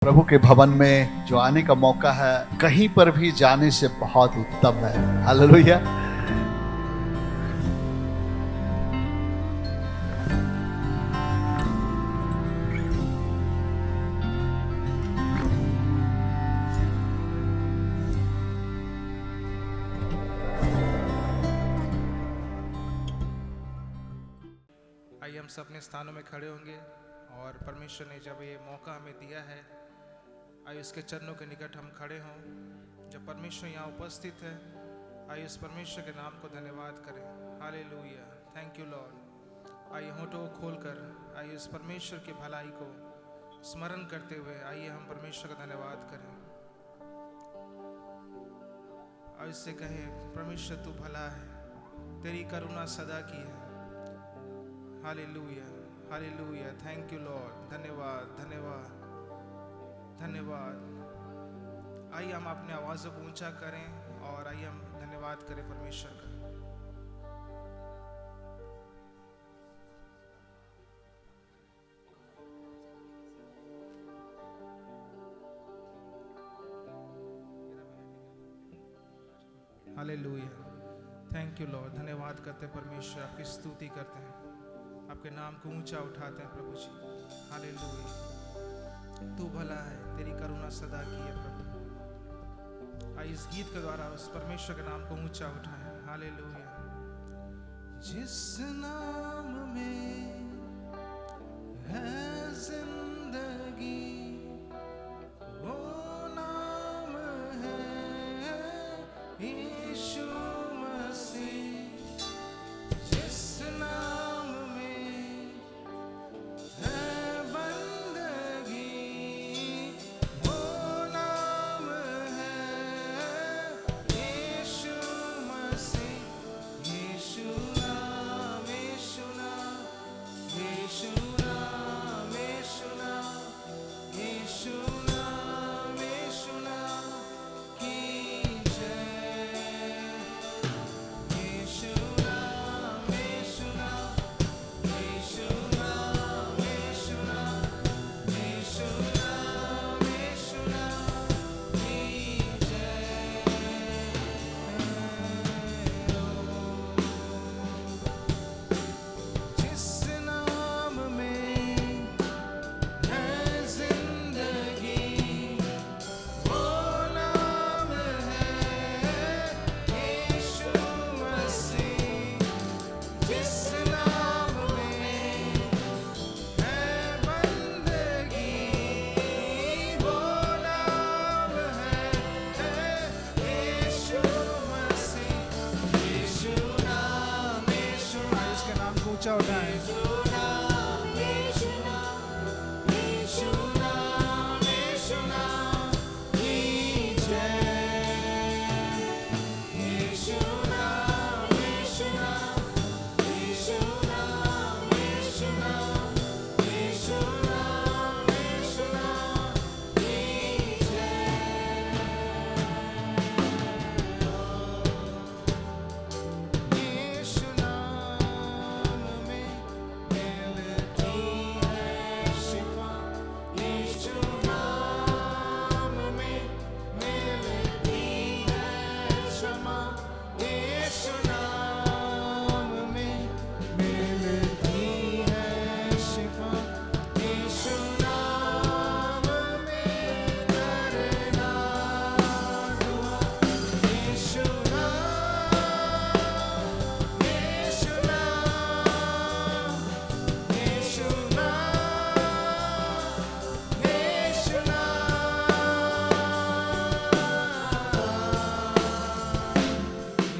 प्रभु के भवन में जो आने का मौका है, कहीं पर भी जाने से बहुत उत्तम है। हालेलुया। आइए हम सब अपने स्थानों में खड़े होंगे और परमेश्वर ने जब ये मौका हमें दिया है, आइए उसके चरणों के निकट हम खड़े हों। जब परमेश्वर यहाँ उपस्थित है, आइए उस परमेश्वर के नाम को धन्यवाद करें। Hallelujah, thank you Lord. आइए होठों को खोलकर आइए उस परमेश्वर की भलाई को स्मरण करते हुए आइए हम परमेश्वर का धन्यवाद करें। और इससे कहें, परमेश्वर तू भला है, तेरी करुणा सदा की है। Hallelujah, hallelujah, thank you lord. धन्यवाद, धन्यवाद, धन्यवाद। आइए हम अपने आवाज़ों को ऊंचा करें और आइए हम धन्यवाद करें परमेश्वर का। Hallelujah, thank you lord. धन्यवाद करते हैं परमेश्वर, आपकी स्तुति करते हैं, आपके नाम को ऊंचा उठाते हैं प्रभु जी। हालेलुया, तू भला है, तेरी करुणा सदा की है प्रभु। आइए इस गीत के द्वारा उस परमेश्वर के नाम को ऊंचा उठाएं। हालेलुया। जिस नाम में है जिंदगी, वो नाम है यीशु मसीह। जिस नाम में है बंदगी, वो नाम है यीशु मसीह। यीशु नाम, यीशु नाम, यीशु नाम, यीशु नाम, यीशु नाम, यीशु नाम की जय। यीशु नाम, यीशु नाम, यीशु नाम, यीशु नाम, यीशु नाम, यीशु नाम की जय। जिस नाम में है जिंदगी, वो नाम है यीशु मसीह। जिस नाम में है बंदगी, वो नाम है यीशु मसीह। यीशु नाम, यीशु नाम, उसके नाम को ऊंचा उठाएं। यीशु नाम, यीशु नाम, यीशु नाम, यीशु नाम की जय। यीशु नाम, यीशु नाम, यीशु नाम, यीशु नाम, यीशु नाम, यीशु नाम की जय। यीशु नाम में मिलती है शिफा। यीशु नाम में मिलती है क्षमा। यीशु नाम में मिलती है शिफा। यीशु नाम में करना दुआ। यीशु नाम, यीशु नाम, यीशु नाम, यीशु नाम,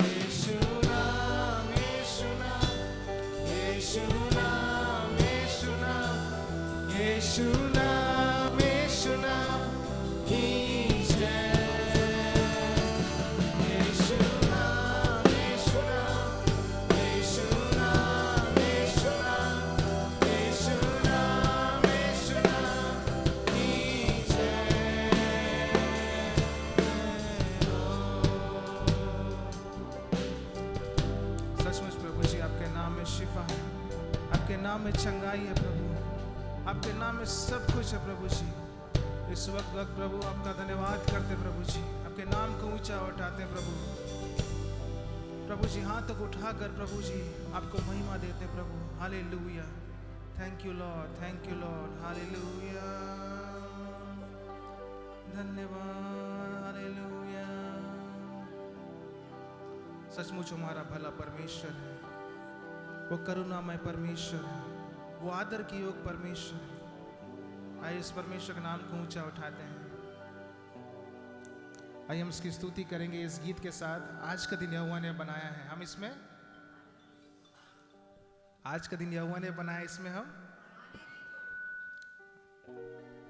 यीशु नाम, यीशु नाम, यीशु नाम, यीशु नाम, यीशु नाम की जय। यीशु नाम, यीशु नाम, यीशु नाम, यीशु नाम, यीशु नाम, यीशु नाम की जय। सचमुच प्रभु जी, आपके नाम में शिफा है, आपके नाम में चंगाई है प्रभु, आपके नाम में सब कुछ है प्रभु जी। इस वक्त प्रभु आपका धन्यवाद करते प्रभु जी, आपके नाम को ऊंचा उठाते प्रभु। प्रभु जी हाथ को उठाकर प्रभु जी आपको महिमा देते प्रभु। Hallelujah, thank you lord, thank you Lord, hallelujah, धन्यवाद, हालेलुया। सचमुच हमारा भला परमेश्वर है, वो करुणामय परमेश्वर है, वो आदर की योग परमेश्वर है। आइए इस परमेश्वर के नाम को ऊंचा उठाते हैं। आइए हम इसकी स्तुति करेंगे इस गीत के साथ। आज का दिन यहोवा ने बनाया है, हम इसमें आज का दिन यहोवा ने बनाया, इसमें हम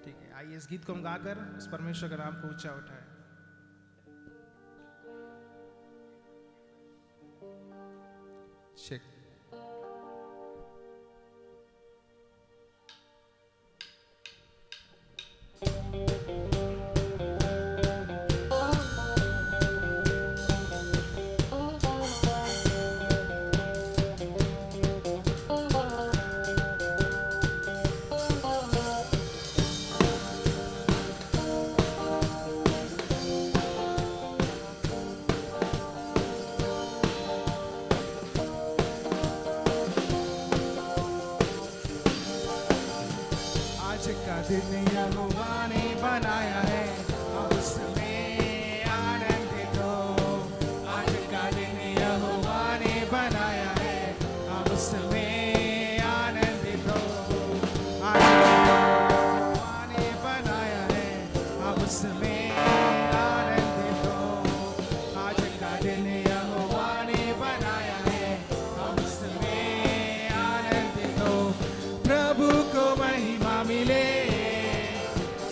ठीक है। आइए इस गीत को हम गाकर इस परमेश्वर के नाम को ऊंचा उठाएं। शेख दिन यहोवा ने बनाया है, अब उसमें आनंदित हो। आज का दिन यहोवा ने बनाया है, अब उसमें आनंदित हो। आज यहोवा ने बनाया है, अब उसमें आनंदित हो। आज का दिन यहोवा ने बनाया है, अब उसमें आनंदित हो। प्रभु को महिमा मिले,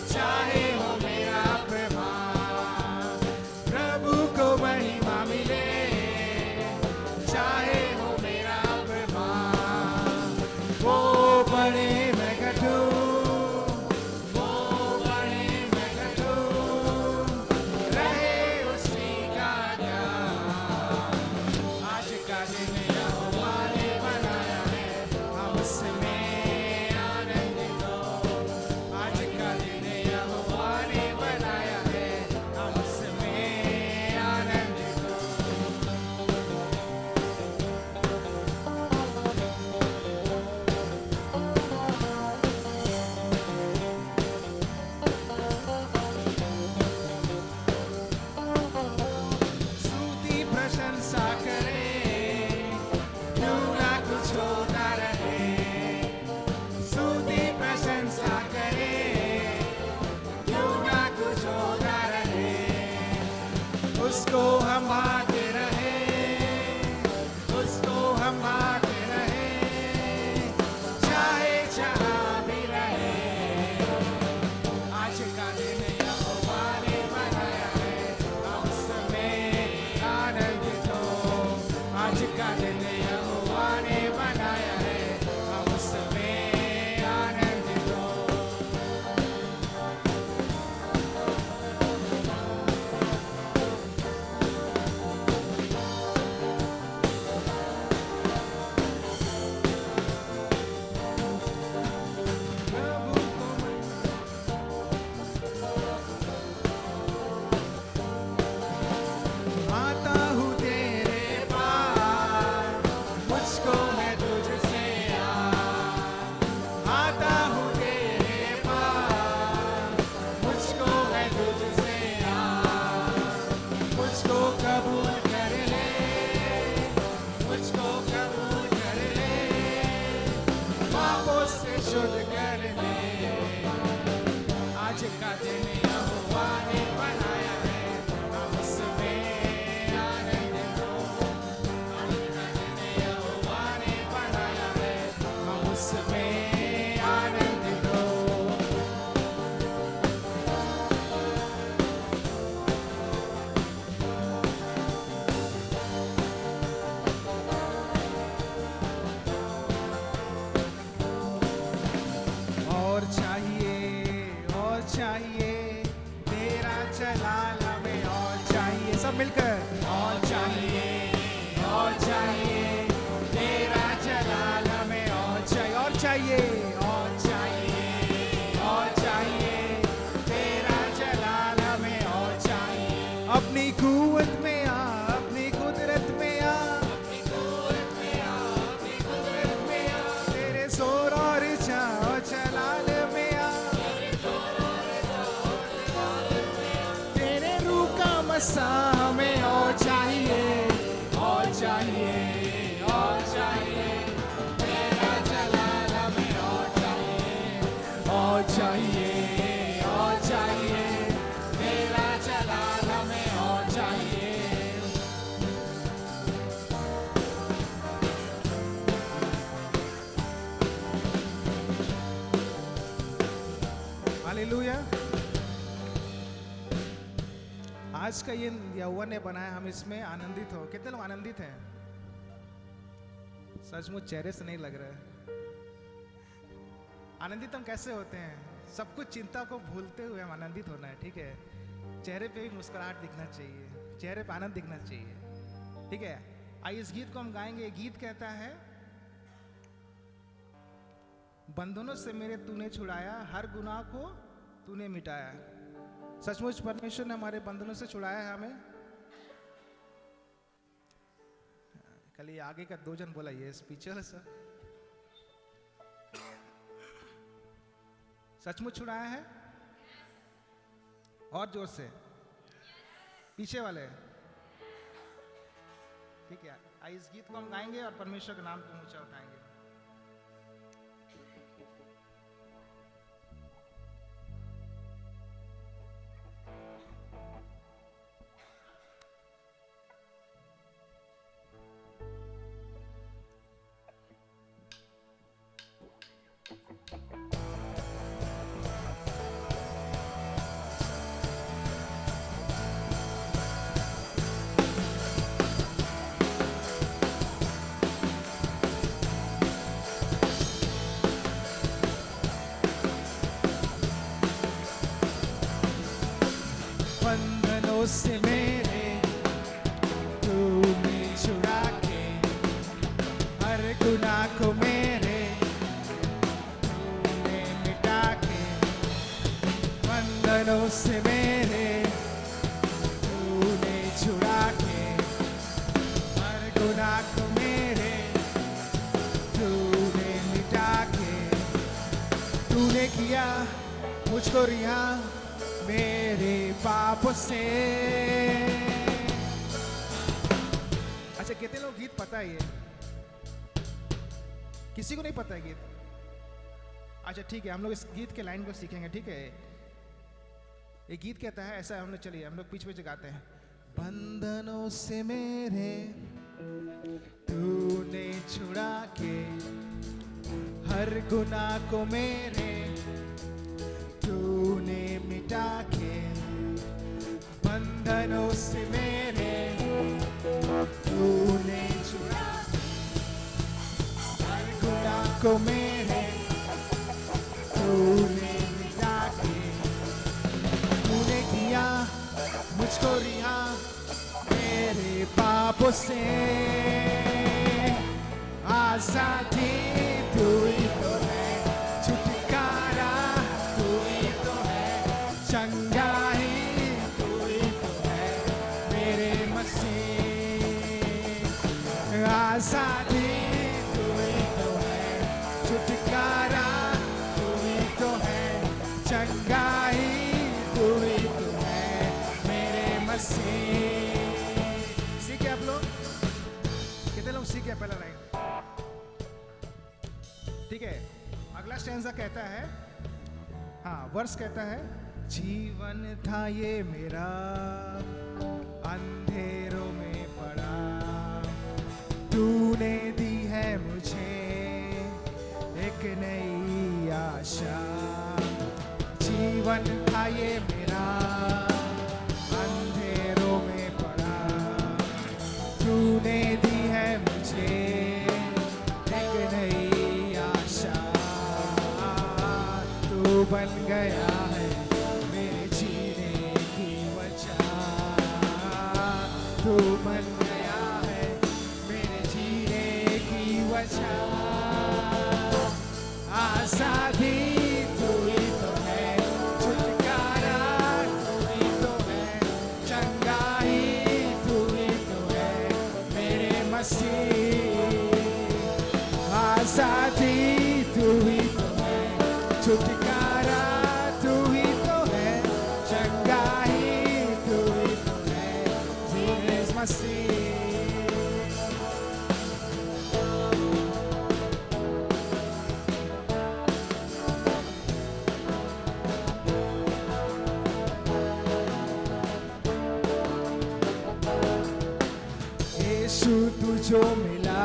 चाहे हो मेरा प्रभु। प्रभु को महिमा मिले, चाहे हो मेरा प्रभु। वो बड़े मैं घटू, वो बड़े मैं घटू, रहे उसी का ध्यान। आज का दिन यहोवा ने बनाया है, हम उसमें उसको हम आते रहे, उसको हम आते रहे, चाहे जहाँ भी रहे। आज का दिन यहोवा ने बनाया है, हम उसमें आनंदित हो। आज का दिन यहोवा ने बनाया है, हम उसमें आनंदित हो। आज का दिन यहोवा ने बनाया है, हम उसमें आनंदित हो। आज का दिन यहोवा ने बनाया है, हम उसमें आनंदित हो। चाहिए तेरा जलाल हमें, और चाहिए सब मिलकर। और चाहिए तेरा जलाल हमें, और चाहिए, और चाहिए, और चाहिए, और चाहिए कुव्वत में आ, अपनी कुदरत में आ, तेरे जोर और चाओ जलाल में आ, तेरे रूह का मसा हमें और चाहिए, और चाहिए, और चाहिए, तेरा जलाल हमें और चाहिए, और चाहिए, और चाहिए, तेरा जलाल हमें और चाहिए। हालेलुया। आज का ये यहोवा ने बनाया, हम इसमें आनंदित हो। कितने लोग आनंदित हैं? सचमुच चेहरे से नहीं लग रहा है। आनंदित हम कैसे होते हैं? सब कुछ चिंता को भूलते हुए हम आनंदित होना है, ठीक है? चेहरे पे भी मुस्कुराहट दिखना चाहिए, चेहरे पे आनंद दिखना चाहिए, ठीक है? आइए इस गीत को हम गाएंगे। ये गीत कहता है, बंधनों से मेरे तूने छुड़ाया, हर गुनाह को तूने मिटाया। सचमुच परमेश्वर ने हमारे बंधनों से छुड़ाया है हमें। कल ये आगे का दो जन बोला, ये पीछे वाला सर सचमुच छुड़ाया है। और जोर से, पीछे वाले, ठीक है? आइए इस गीत को हम गाएंगे और परमेश्वर के नाम को ऊंचा उठाएंगे। बंधनों से मेरे तूने छुड़ा के, हर गुनाह को मेरे तूने मिटा के। बंधनों से मेरे तूने छुड़ा के, हर गुनाह को मेरे तूने मिटा के। तूने किया मुझको रिहा मेरे पाप से। अच्छा, कितने लोग गीत पता है? ये किसी को नहीं पता है गीत? अच्छा ठीक है, हम लोग इस गीत के लाइन को सीखेंगे, ठीक है? ये गीत कहता है ऐसा, हम लोग चलिए हम लोग पीछे गाते हैं। बंधनों से मेरे तूने छुड़ा के, हर गुनाह को मेरे तूने मिटा के। बंधनों से मेरे तूने छुड़ा, हर गुनाह को मेरे तूने मिटा के। तूने किया मुझको रिहा मेरे पापों से। आजादी तू ही तो है, छुटकारा तू ही तो है, चंगाई तू ही तो है मेरे मसीह। आजादी तू ही तो है, छुटकारा तू ही तो है, चंगाई तू ही तो है मेरे मसीह। सीखे आप लोग? कितने लोग सीखे पहला लाइन? ठीक है, अगला स्टैंजा कहता है, हाँ वर्स कहता है, जीवन था ये मेरा अंधेरों में पड़ा, तूने दी है मुझे एक नई आशा। जीवन था ये मेरा अंधेरों में पड़ा, तूने दी है मुझे एक नई आशा। तू बन गया है मेरे जीने की वजह, तू बन गया है मेरे जीने की वजह। आजादी तू ही तो है, छुटकारा तू ही तो है, चंगाई यीशु तुझो मिला,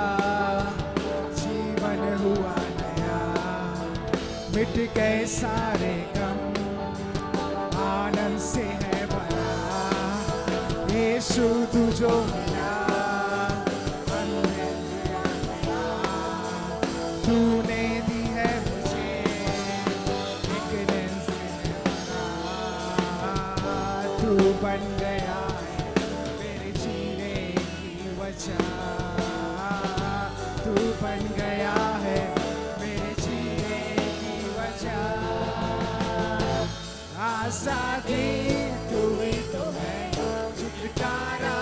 जीवन हुआ नया, मिट गए सारे गम, आनंद से है भरा। यीशु तुझो मिला, तूने दी है मुझे एक दिन से तू बन गया है मेरे जीने की वजह, तू बन गया है मेरे जीने की वजह। आजादी तू ही तो है, छुटकारा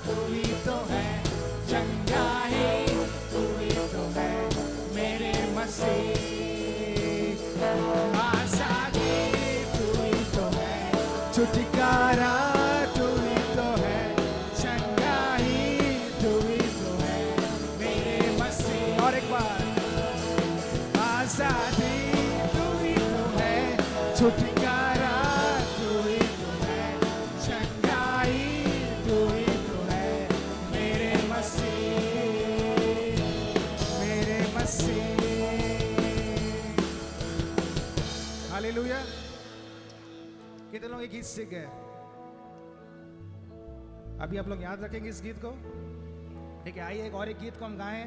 तू ही तो है, चंगाई तू ही तो है मेरे मसीह। आजादी तू ही तो है, छुटकारा तू ही तो है, चंगाई तू ही तो है मेरे मसीह। और एक बार, आजादी तू ही तो है, छुटकारा तू ही तो है, चंगाई तू ही तो है मेरे मसीह, मेरे मसीह। हालेलुया। कितने लोग ये गीत सीख गए? अभी आप लोग याद रखेंगे इस गीत को? ठीक है, आइए एक और एक गीत को हम गाएं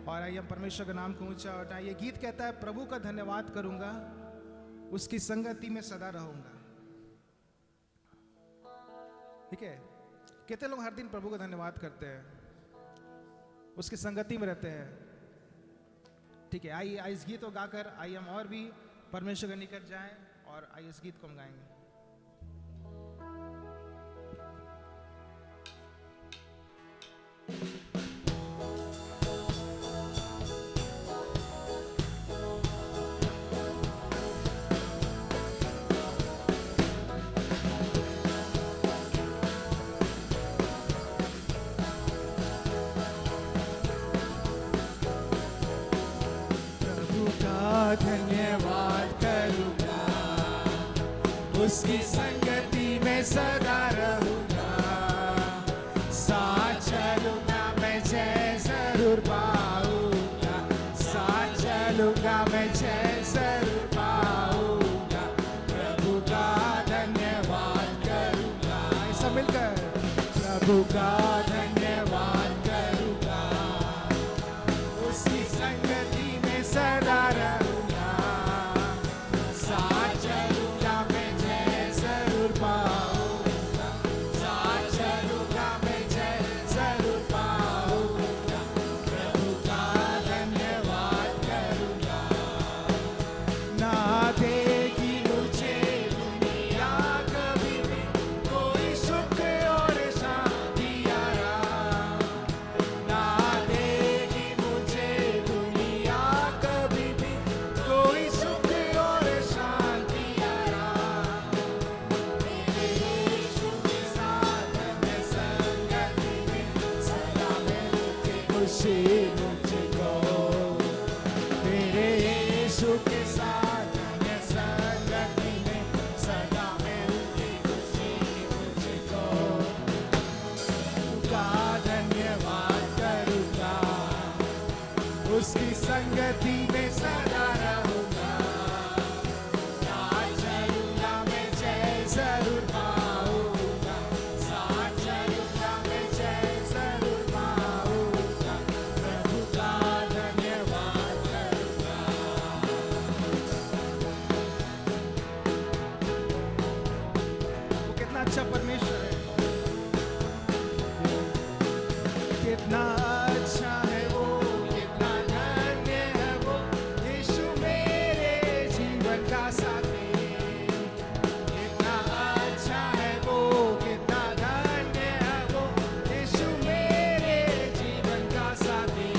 और आइए हम परमेश्वर के नाम को ऊंचा उठाएं। ये गीत कहता है, प्रभु का धन्यवाद करूंगा, उसकी संगति में सदा रहूंगा। ठीक है, कितने लोग हर दिन प्रभु का धन्यवाद करते हैं, उसकी संगति में रहते हैं? ठीक है, आइए इस गीत को गाकर आइए हम और भी परमेश्वर के निकट जाएं और आइए इस गीत को हम गाएंगे। प्रभु का धन्यवाद करूंगा, उसकी संगति में सदा रहूंगा, साथ चलूंगा मैं जय जरूर पाऊंगा, साथ चलूंगा मैं जय जरूर पाऊंगा। प्रभु का धन्यवाद करूंगा, ऐसा मिलकर प्रभु का धन्यवाद करूंगा, उसकी संगति में सदा रहूंगा, साथ चलूंगा मैं जय जरूर पाऊंगा, साथ चलूंगा मैं जय जरूर पाऊंगा। प्रभु का धन्यवाद करूंगा, ना देगी मुझे दुनिया कभी भी कोई सुख और शांति आराम, ना देगी मुझे दुनिया कभी भी कोई सुख और शांति आराम। मेरे यीशु के साथ मैं संगति में सदा मिलती खुशी मुझको, मेरे यीशु के साथ मैं संगति में सदा मिलती खुशी मुझको। का धन्यवाद करूंगा, उसकी संगति में सदा रहूंगा, साथ चलूंगा मैं जय जरूर पाऊंगा, साथ चलूंगा मैं जय जरूर पाऊंगा। प्रभु का धन्यवाद करूंगा। वो कितना अच्छा परमेश्वर है, कितना अच्छा है वो, कितना धन्य है वो, यीशु मेरे जीवन का साथी। कितना अच्छा है वो, कितना धन्य है वो, यीशु मेरे जीवन का साथी।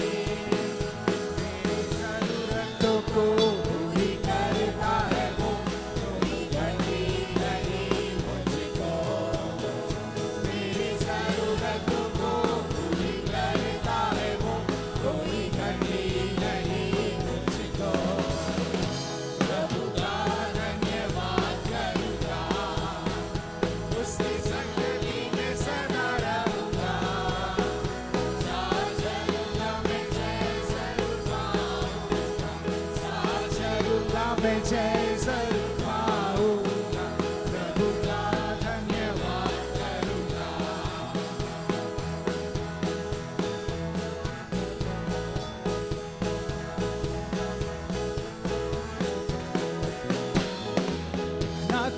मेरी जरूरतों को पूरी करता है वो, कोई कमी नहीं मुझको।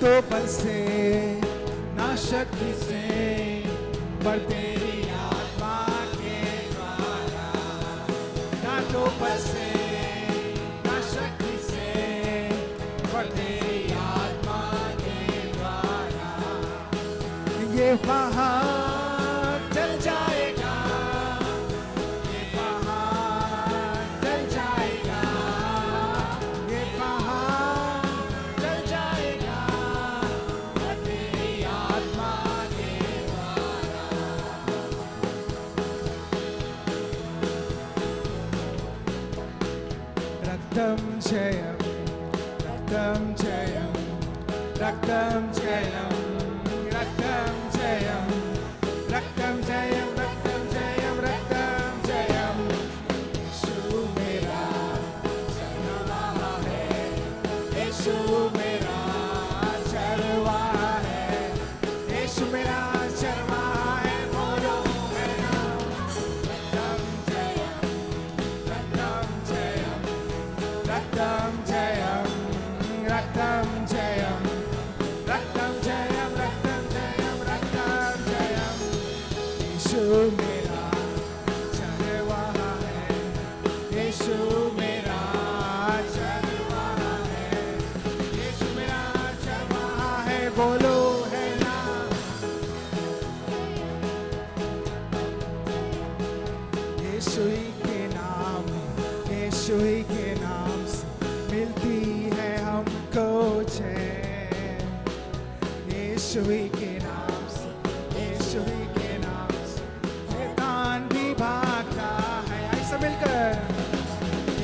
तो बल से ना शक्ति से पर तेरी आत्मा के द्वारा, ना तो बल से ना शक्ति से पर तेरी आत्मा के द्वारा। ये पहाड़ चल जाएगा, ये पहाड़ चल जाएगा, ये पहाड़ चल जाएगा पर तेरी आत्मा के द्वारा। रक्तम जयम, रक्तम जयम, रक्तम जयम, रक्तम जयम, रक्तम जयम, रक्तम जयम, रक्तम जयम। यीशु मेरा चरवाहा है, यीशु मेरा चरवाहा है, यीशु मेरा चरवाहा है, बोलो है नाम। रक्तम जयम, रक्तम जयम, रक्तम जयम, रक्तम जयम, रक्तम जयम, रक्तम जयम, रक्तम जयम। यीशु मेरा चरवाहा है, यीशु मेरा चरवाहा है, यीशु मेरा चरवाहा है, बोलो है नाम। यीशु ही के नाम, यीशु ही के नाम से मिलती है हमको चैन। यीशु ही के नाम से, यीशु ही के नाम से शैतान भी भागता है। ऐसा मिलकर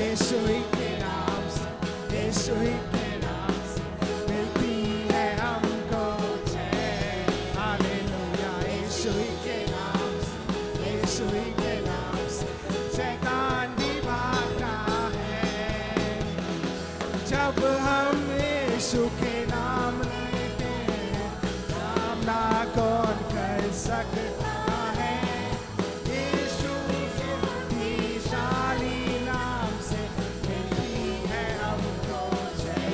यीशु ही के नाम से, यीशु ही के नाम से मिलती है हमको चैन। हालेलुया। यीशु ही के नाम से, यीशु ही के नाम से शैतान भी भागता है। जब हम यीशु के नाम लेते हैं, सामना कौन कर सकता है। यीशु के शक्तिशाली नाम से मिलती है हमको जय।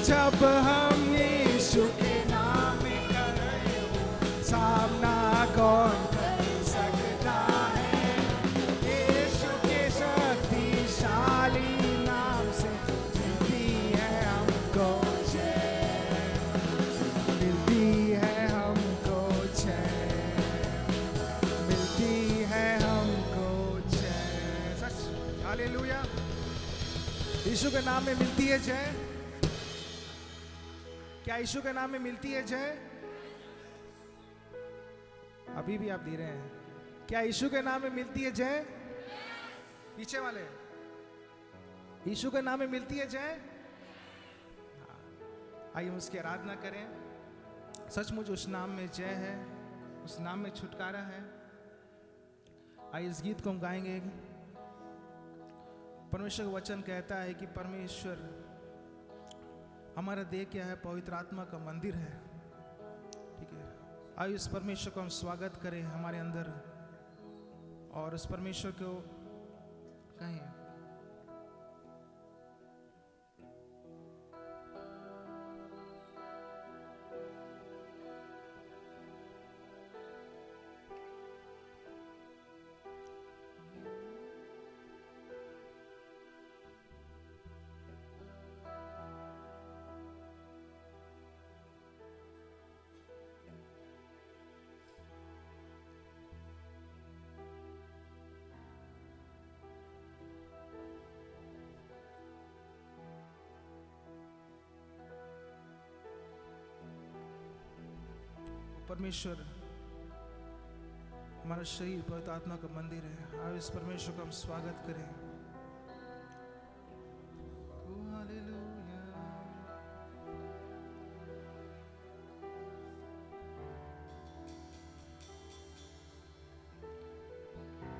जब हम यीशु के नाम में खड़े हो, सामना कौन कर सकता है। यीशु के शक्तिशाली नाम से मिलती है हमको जय, मिलती है हमको जय, मिलती है हमको जय। सच। हालेलुया। यीशु के नाम में मिलती है जय। क्या यीशु के नाम में मिलती है जय? अभी भी आप दे रहे हैं। क्या यीशु के नाम में मिलती है जय? पीछे वाले, यीशु के नाम में मिलती है जय। आइए हम उसकी आराधना करें। सचमुच उस नाम में जय है, उस नाम में छुटकारा है। आइए इस गीत को हम गाएंगे। परमेश्वर का वचन कहता है कि परमेश्वर हमारा देह क्या है, पवित्र आत्मा का मंदिर है। ठीक है, आइए इस परमेश्वर को हम स्वागत करें हमारे अंदर और उस परमेश्वर को कहें। परमेश्वर हमारा शरीर पवित्र आत्मा का मंदिर है। आओ इस परमेश्वर का हम स्वागत करें।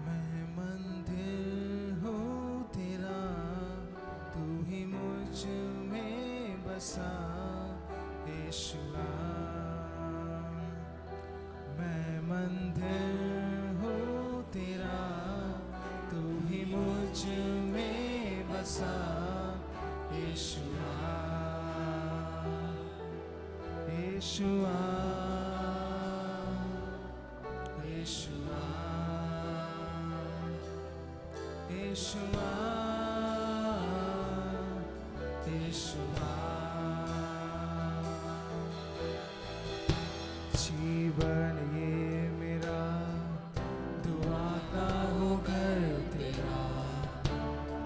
मैं मंदिर हूँ तेरा, तू ही मुझ में बसा यीशुआ। मैं मंदिर हूँ तेरा, तू ही मुझ यीशुआ यीशुआ यीशुआ यीशुआ जीवन ये मेरा दुआता हो घर तेरा,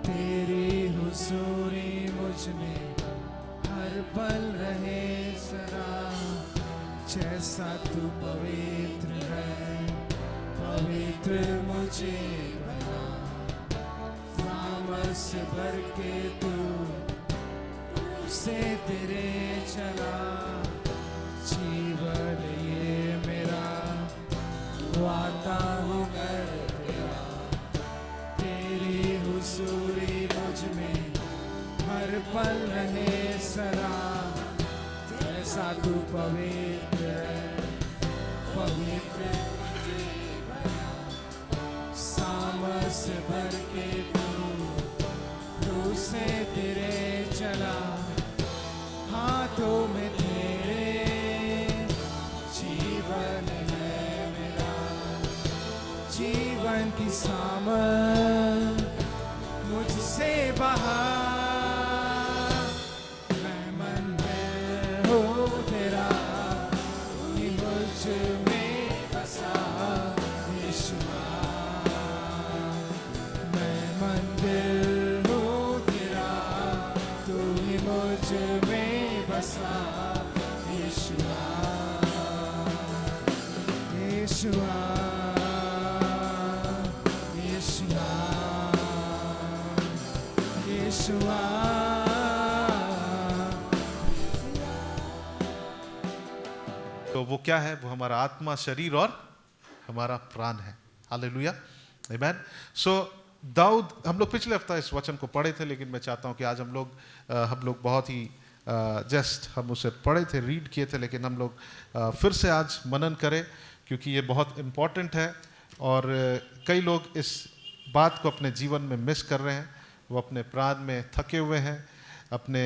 तेरी हुजूरी मुझ में हर पल रहे सदा। जैसा तू पवित्र है पवित्र मुझे बना, सामर्थ भर के तू से तेरे चला। जीवन ये मेरा वादा हो घर तेरा, तेरी हुजूरी मुझ में हर पल रहे सदा। जैसा तू पवित्र है पवित्र मुझे बना, सामर्थ भर के तू से तेरे चला। हाथों में तेरे जीवन है मेरा, जीवन की सामर्थ मुझसे बाहर। मैं मंदिर हो तेरा, तू ही मुझ में बसा। यीशुआ मैं मंदिर हो तेरा, तू ही मुझ में बसा। यीशुआ यीशुआ यीशुआ यीशुआ। तो वो क्या है? वो हमारा आत्मा, शरीर और हमारा प्राण है। हालेलुया, आमीन। सो दाऊद, हम लोग पिछले हफ्ता इस वचन को पढ़े थे, लेकिन मैं चाहता हूं कि आज हम लोग बहुत ही जस्ट हम उसे पढ़े थे, रीड किए थे, लेकिन हम लोग फिर से आज मनन करें, क्योंकि ये बहुत इम्पॉर्टेंट है। और कई लोग इस बात को अपने जीवन में मिस कर रहे हैं। वो अपने प्राण में थके हुए हैं, अपने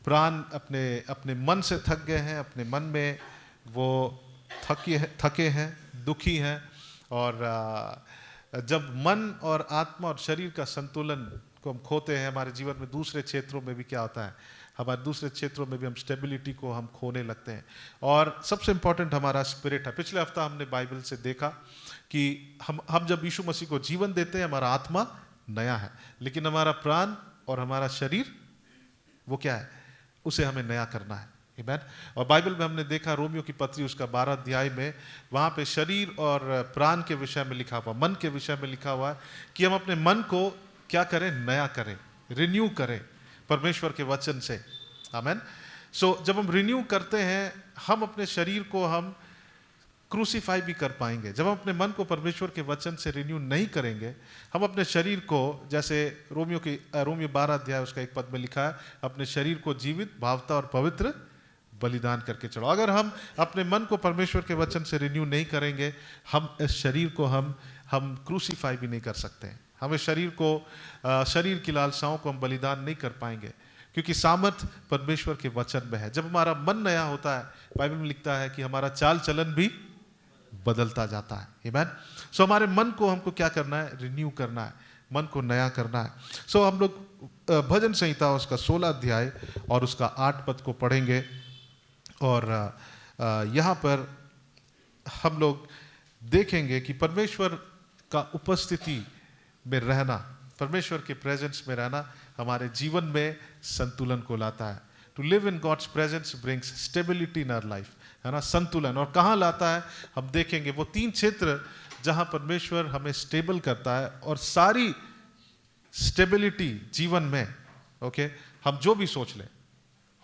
प्राण अपने मन से थक गए हैं, अपने मन में वो थके हैं, दुखी हैं। और जब मन और आत्मा और शरीर का संतुलन को हम खोते हैं, हमारे जीवन में दूसरे क्षेत्रों में भी क्या होता है, हमारे दूसरे क्षेत्रों में भी हम स्टेबिलिटी को हम खोने लगते हैं। और सबसे इम्पोर्टेंट हमारा स्पिरिट है। पिछले हफ्ता हमने बाइबल से देखा कि हम जब यीशु मसीह को जीवन देते हैं, हमारा आत्मा नया है, लेकिन हमारा प्राण और हमारा शरीर वो क्या है, उसे हमें नया करना है। आमीन। और बाइबल में हमने देखा, रोमियो की पत्री उसका 12 अध्याय में, वहाँ पे शरीर और प्राण के विषय में लिखा हुआ, मन के विषय में लिखा हुआ है कि हम अपने मन को क्या करें, नया करें, रिन्यू करें परमेश्वर के वचन से। आमीन। सो जब हम रिन्यू करते हैं, हम अपने शरीर को हम क्रूसीफाई भी कर पाएंगे। जब हम अपने मन को परमेश्वर के वचन से रिन्यू नहीं करेंगे, हम अपने शरीर को, जैसे रोमियो 12 अध्याय उसका एक पद में लिखा है, अपने शरीर को जीवित, भावता और पवित्र बलिदान करके चढ़ाओ। अगर हम अपने मन को परमेश्वर के वचन से रिन्यू नहीं करेंगे, हम इस शरीर को हम क्रूसीफाई भी नहीं कर सकते हैं। हमें शरीर की लालसाओं को हम बलिदान नहीं कर पाएंगे, क्योंकि सामर्थ परमेश्वर के वचन में है। जब हमारा मन नया होता है, बाइबल में लिखता है कि हमारा चाल चलन भी बदलता जाता है। आमीन। सो हमारे मन को हमको क्या करना है, रिन्यू करना है, मन को नया करना है। सो हम लोग भजन संहिता उसका 16 अध्याय और उसका 8 पद को पढ़ेंगे। और यहाँ पर हम लोग देखेंगे कि परमेश्वर का उपस्थिति में रहना, परमेश्वर के प्रेजेंस में रहना हमारे जीवन में संतुलन को लाता है। To live in God's presence brings stability in our life, है ना, संतुलन। और कहाँ लाता है, हम देखेंगे वो 3 क्षेत्र जहाँ परमेश्वर हमें स्टेबल करता है। और सारी स्टेबिलिटी जीवन में, ओके, हम जो भी सोच लें,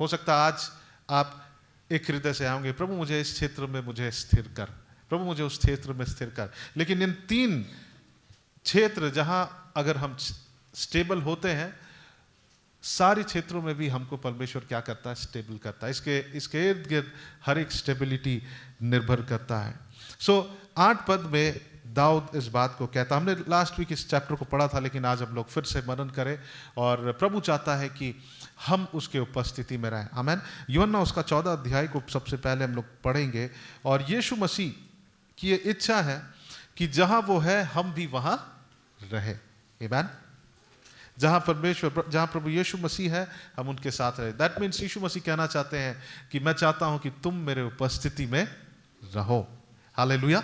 हो सकता है आज आप एक हृदय से आओगे, प्रभु मुझे इस क्षेत्र में मुझे स्थिर कर, प्रभु मुझे उस क्षेत्र में स्थिर कर। लेकिन इन 3 क्षेत्र जहां अगर हम स्टेबल होते हैं, सारे क्षेत्रों में भी हमको परमेश्वर क्या करता है, स्टेबल करता है। इसके इर्द गिर्द हर एक स्टेबिलिटी निर्भर करता है। सो 8 पद में दाऊद इस बात को कहता, हमने लास्ट वीक इस चैप्टर को पढ़ा था, लेकिन आज हम लोग फिर से मनन करें। और प्रभु चाहता है कि हम उसके उपस्थिति में रहें। आमीन। यूहन्ना उसका 14 अध्याय को सबसे पहले हम लोग पढ़ेंगे, और यीशु मसीह की ये इच्छा है कि जहां वो है हम भी वहां रहे। आमीन। जहां प्रभु यीशु मसीह है हम उनके साथ रहे। दैट मीन्स यीशु मसीह कहना चाहते हैं कि मैं चाहता हूं कि तुम मेरे उपस्थिति में रहो। हालेलुया।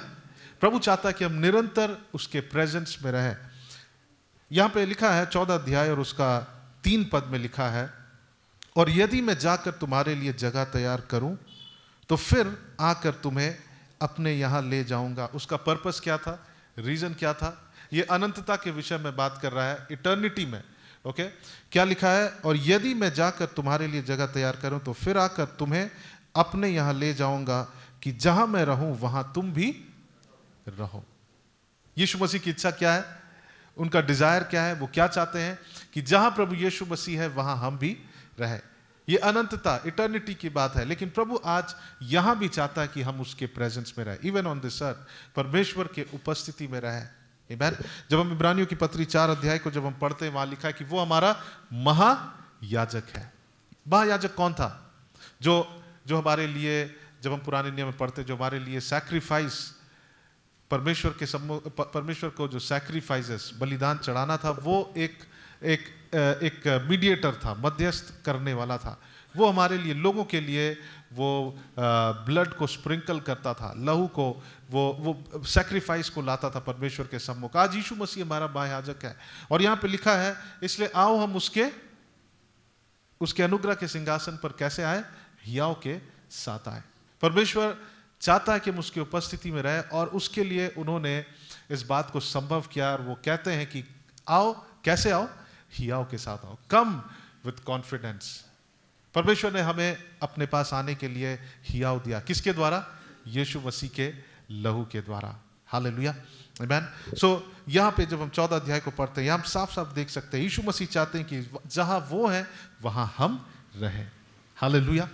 प्रभु चाहता है कि हम निरंतर उसके प्रेजेंस में रहें। यहां पे लिखा है 14 अध्याय और उसका 3 पद में लिखा है, और यदि मैं जाकर तुम्हारे लिए जगह तैयार करूं तो फिर आकर तुम्हें अपने यहां ले जाऊंगा। उसका पर्पस क्या था, रीजन क्या था? ये अनंतता के विषय में बात कर रहा है, इटर्निटी में। ओके, क्या लिखा है? और यदि मैं जाकर तुम्हारे लिए जगह तैयार करूं तो फिर आकर तुम्हें अपने यहां ले जाऊंगा कि जहां मैं रहूं वहां तुम भी रहो। यीशु मसीह की इच्छा क्या है, उनका डिजायर क्या है? वो क्या चाहते हैं कि जहां प्रभु यीशु मसीह है वहां हम भी रहे। ये अनंतता, इटर्निटी की बात है, लेकिन प्रभु आज यहां भी चाहता है कि हम उसके प्रेजेंस में रहे। इवन ऑन दिस अर्थ परमेश्वर के उपस्थिति में रहे। आमीन। जब हम इब्रानियों की पत्री 4 अध्याय को जब हम पढ़ते हैं, वहां लिखा है कि वो हमारा महायाजक है। महायाजक कौन था? जो हमारे लिए, जब हम पुराने नियम में पढ़ते, जो हमारे लिए सैक्रिफाइस, परमेश्वर को जो सैक्रिफाइसेस, बलिदान चढ़ाना था, वो एक मीडिएटर था, मध्यस्थ करने वाला था। वो हमारे लिए, लोगों के लिए वो ब्लड को स्प्रिंकल करता था, लहू को, वो सैक्रिफाइस को लाता था परमेश्वर के सम्मुख। आज यीशु मसीह हमारा महायाजक है, और यहाँ पे लिखा है, इसलिए आओ हम उसके अनुग्रह के सिंहासन पर कैसे आए? हियाव के साथ आए। परमेश्वर चाहता है कि हम उसकी उपस्थिति में रहे, और उसके लिए उन्होंने इस बात को संभव किया, और वो कहते हैं कि आओ, कैसे आओ? हियाव के साथ आओ। कम विथ कॉन्फिडेंस। परमेश्वर ने हमें अपने पास आने के लिए हियाव दिया। किसके द्वारा? यीशु मसीह के लहू के द्वारा। हालेलुया। आमीन। सो यहाँ पे जब हम 14 अध्याय को पढ़ते हैं, यहाँ हम साफ साफ देख सकते हैं यीशु मसीह चाहते हैं कि जहां वो है वहां हम रहें। हालेलुया।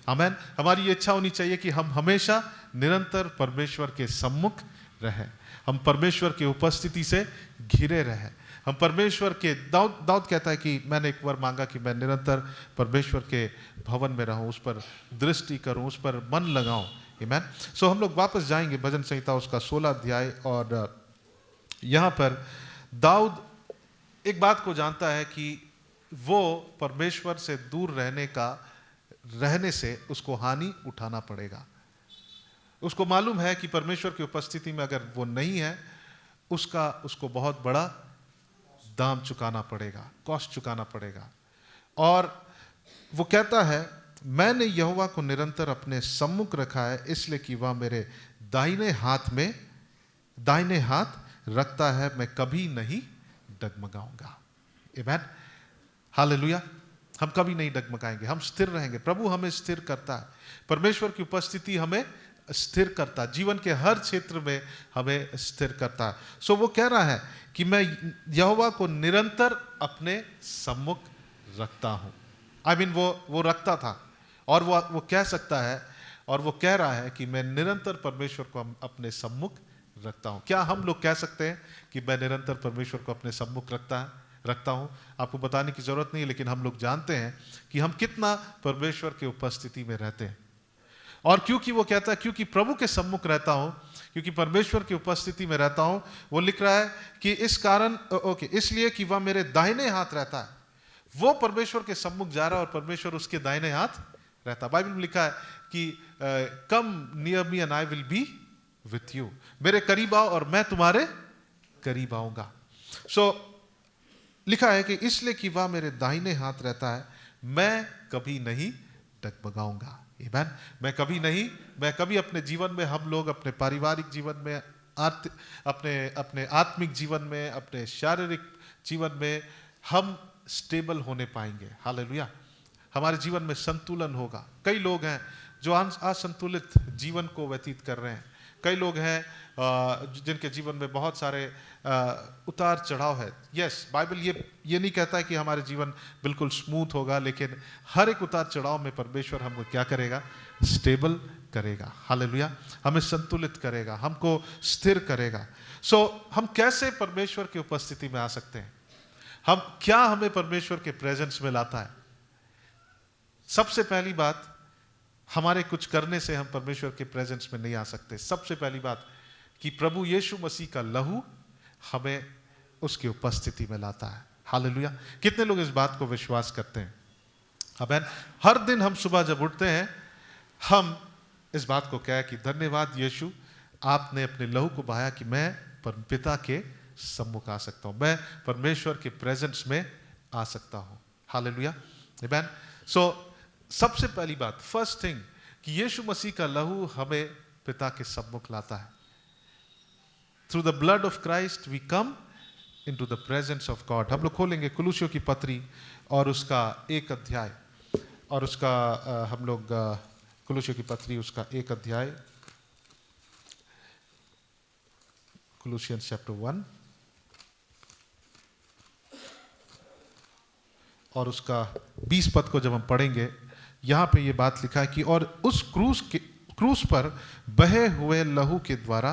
आमीन। हमारी ये इच्छा होनी चाहिए कि हम हमेशा निरंतर परमेश्वर के सम्मुख रहें, हम परमेश्वर की उपस्थिति से घिरे रहें, हम परमेश्वर के, दाऊद कहता है कि मैंने एक बार मांगा कि मैं निरंतर परमेश्वर के भवन में रहूं, उस पर दृष्टि करूं, उस पर मन लगाऊं। आमीन। सो हम लोग वापस जाएंगे भजन संहिता उसका 16 अध्याय, और यहाँ पर दाऊद एक बात को जानता है कि वो परमेश्वर से दूर रहने से उसको हानि उठाना पड़ेगा। उसको मालूम है कि परमेश्वर की उपस्थिति में अगर वो नहीं है, उसको बहुत बड़ा दाम चुकाना पड़ेगा, कॉस्ट चुकाना पड़ेगा। और वो कहता है, मैंने यहोवा को निरंतर अपने सम्मुख रखा है, इसलिए कि वह मेरे दाहिने हाथ रखता है, मैं कभी नहीं डगमगाऊंगा। आमीन। हालेलुया। हम कभी नहीं डगमगाएंगे, हम स्थिर रहेंगे। प्रभु हमें स्थिर करता है, परमेश्वर की उपस्थिति हमें स्थिर करता है, जीवन के हर क्षेत्र में हमें स्थिर करता है। सो वो कह रहा है कि मैं यहोवा को निरंतर अपने सम्मुख रखता हूं। आई मीन वो रखता था, और वो कह सकता है, और वो कह रहा है कि मैं निरंतर परमेश्वर को अपने सम्मुख रखता हूं। क्या हम लोग कह सकते हैं कि मैं निरंतर परमेश्वर को अपने सम्मुख रखता हूं? आपको बताने की जरूरत नहीं है, लेकिन हम लोग जानते हैं कि हम कितना परमेश्वर की उपस्थिति में रहते हैं। और क्योंकि वो कहता है, क्योंकि प्रभु के सम्मुख रहता हूं, क्योंकि परमेश्वर की उपस्थिति में रहता हूं, वो लिख रहा है कि इस कारण, इसलिए कि वह मेरे दाहिने हाथ रहता है। वो परमेश्वर के सम्मुख जा रहा है और परमेश्वर उसके दाहिने हाथ रहता है। बाइबल में लिखा है कि come near me and I will be with you. मेरे करीब आओ और मैं तुम्हारे करीब आऊंगा। सो लिखा है कि इसलिए कि वह मेरे दाहिने हाथ रहता है, मैं कभी नहीं डगमगाऊंगा। आमीन। मैं कभी अपने जीवन में, हम लोग अपने पारिवारिक जीवन में, अपने आत्मिक जीवन में, अपने शारीरिक जीवन में हम स्टेबल होने पाएंगे। हालेलुया। हमारे जीवन में संतुलन होगा। कई लोग हैं जो असंतुलित जीवन को व्यतीत कर रहे हैं। कई लोग हैं जिनके जीवन में बहुत सारे उतार चढ़ाव है। यस, बाइबल ये नहीं कहता है कि हमारे जीवन बिल्कुल स्मूथ होगा, लेकिन हर एक उतार चढ़ाव में परमेश्वर हमको क्या करेगा? स्टेबल करेगा। हालेलुया। हमें संतुलित करेगा, हमको स्थिर करेगा। सो हम कैसे परमेश्वर की उपस्थिति में आ सकते हैं? हमें परमेश्वर के प्रेजेंस में लाता है? सबसे पहली बात, हमारे कुछ करने से हम परमेश्वर के प्रेजेंस में नहीं आ सकते। सबसे पहली बात कि प्रभु यीशु मसीह का लहू हमें उसकी उपस्थिति में लाता है। हालेलुया। कितने लोग इस बात को विश्वास करते हैं? आमीन। हर दिन हम सुबह जब उठते हैं, हम इस बात को कहें कि धन्यवाद यीशु, आपने अपने लहू को बहाया कि मैं पिता के सम्मुख आ सकता हूं, मैं परमेश्वर के प्रेजेंस में आ सकता हूं। हालेलुया। आमीन। सो सबसे पहली बात, फर्स्ट थिंग, कि यीशु मसीह का लहू हमें पिता के सम्मुख लाता है। Through the blood of Christ we come into the presence of God. हम लोग खोलेंगे कुलुसियों की पत्री और उसका 1 अध्याय, और उसका हम लोग कुलुसियों की पत्री उसका 1 अध्याय, Colossians chapter 1 और उसका 20 पद को जब हम पढ़ेंगे, यहां पे ये बात लिखा है कि और उस क्रूस पर बहे हुए लहू के द्वारा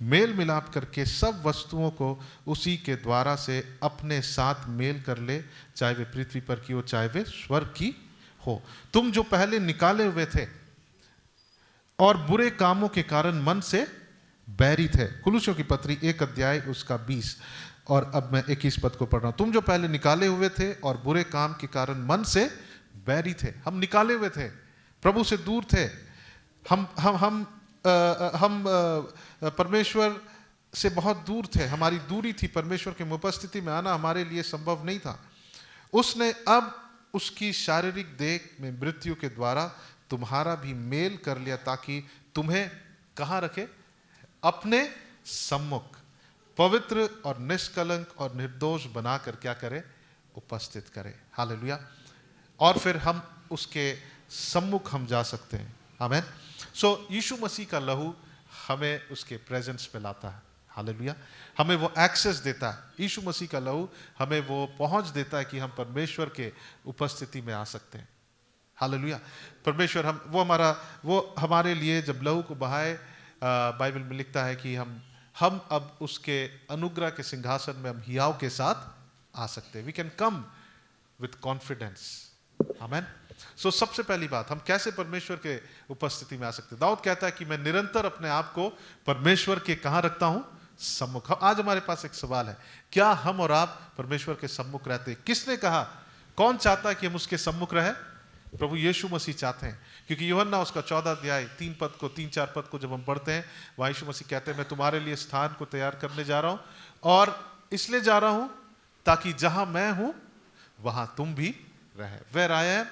मेल मिलाप करके सब वस्तुओं को उसी के द्वारा से अपने साथ मेल कर ले, चाहे वे पृथ्वी पर की हो चाहे वे स्वर्ग की हो। तुम जो पहले निकाले हुए थे और बुरे कामों के कारण मन से बैरी थे। कुलुसियों की पत्री 1 अध्याय उसका 20 और अब मैं 21 पद को पढ़ रहा हूं। तुम जो पहले निकाले हुए थे और बुरे काम के कारण मन से बैरी थे। हम निकाले हुए थे, प्रभु से दूर थे, हम परमेश्वर से बहुत दूर थे, हमारी दूरी थी, परमेश्वर के उपस्थिति में आना हमारे लिए संभव नहीं था। उसने अब उसकी शारीरिक देह में मृत्यु के द्वारा तुम्हारा भी मेल कर लिया, ताकि तुम्हें कहाँ रखे? अपने सम्मुख पवित्र और निष्कलंक और निर्दोष बनाकर क्या करे? उपस्थित करे। हालेलुया। और फिर हम उसके सम्मुख हम जा सकते हैं। आमीन। सो यीशु मसीह का लहू हमें उसके प्रेजेंस पे लाता है। हालेलुया। हमें वो एक्सेस देता है। यीशु मसीह का लहू हमें वो पहुंच देता है कि हम परमेश्वर के उपस्थिति में आ सकते हैं। हालेलुया। परमेश्वर वो हमारे लिए जब लहू को बहाए, बाइबल में लिखता है कि हम अब उसके अनुग्रह के सिंहासन में हम हियाव के साथ आ सकते हैं। We can come with confidence. आमीन। सो सबसे पहली बात, हम कैसे परमेश्वर के उपस्थिति में आ सकते हैं? दाऊद कहता है कि मैं निरंतर अपने आप को परमेश्वर के कहां रखता हूं? सम्मुख। आज हमारे पास एक सवाल है, क्या हम और आप परमेश्वर के सम्मुख रहते हैं? किसने कहा? कौन चाहता है कि हम उसके सम्मुख रहे? प्रभु यीशु मसीह चाहते हैं, क्योंकि यूहन्ना उसका 14 अध्याय 3-4 पद को जब हम पढ़ते हैं, वहां यीशु मसीह कहते हैं मैं तुम्हारे लिए स्थान को तैयार करने जा रहा हूं, और इसलिए जा रहा हूं ताकि जहां मैं हूं वहां तुम भी रहे। Where I am,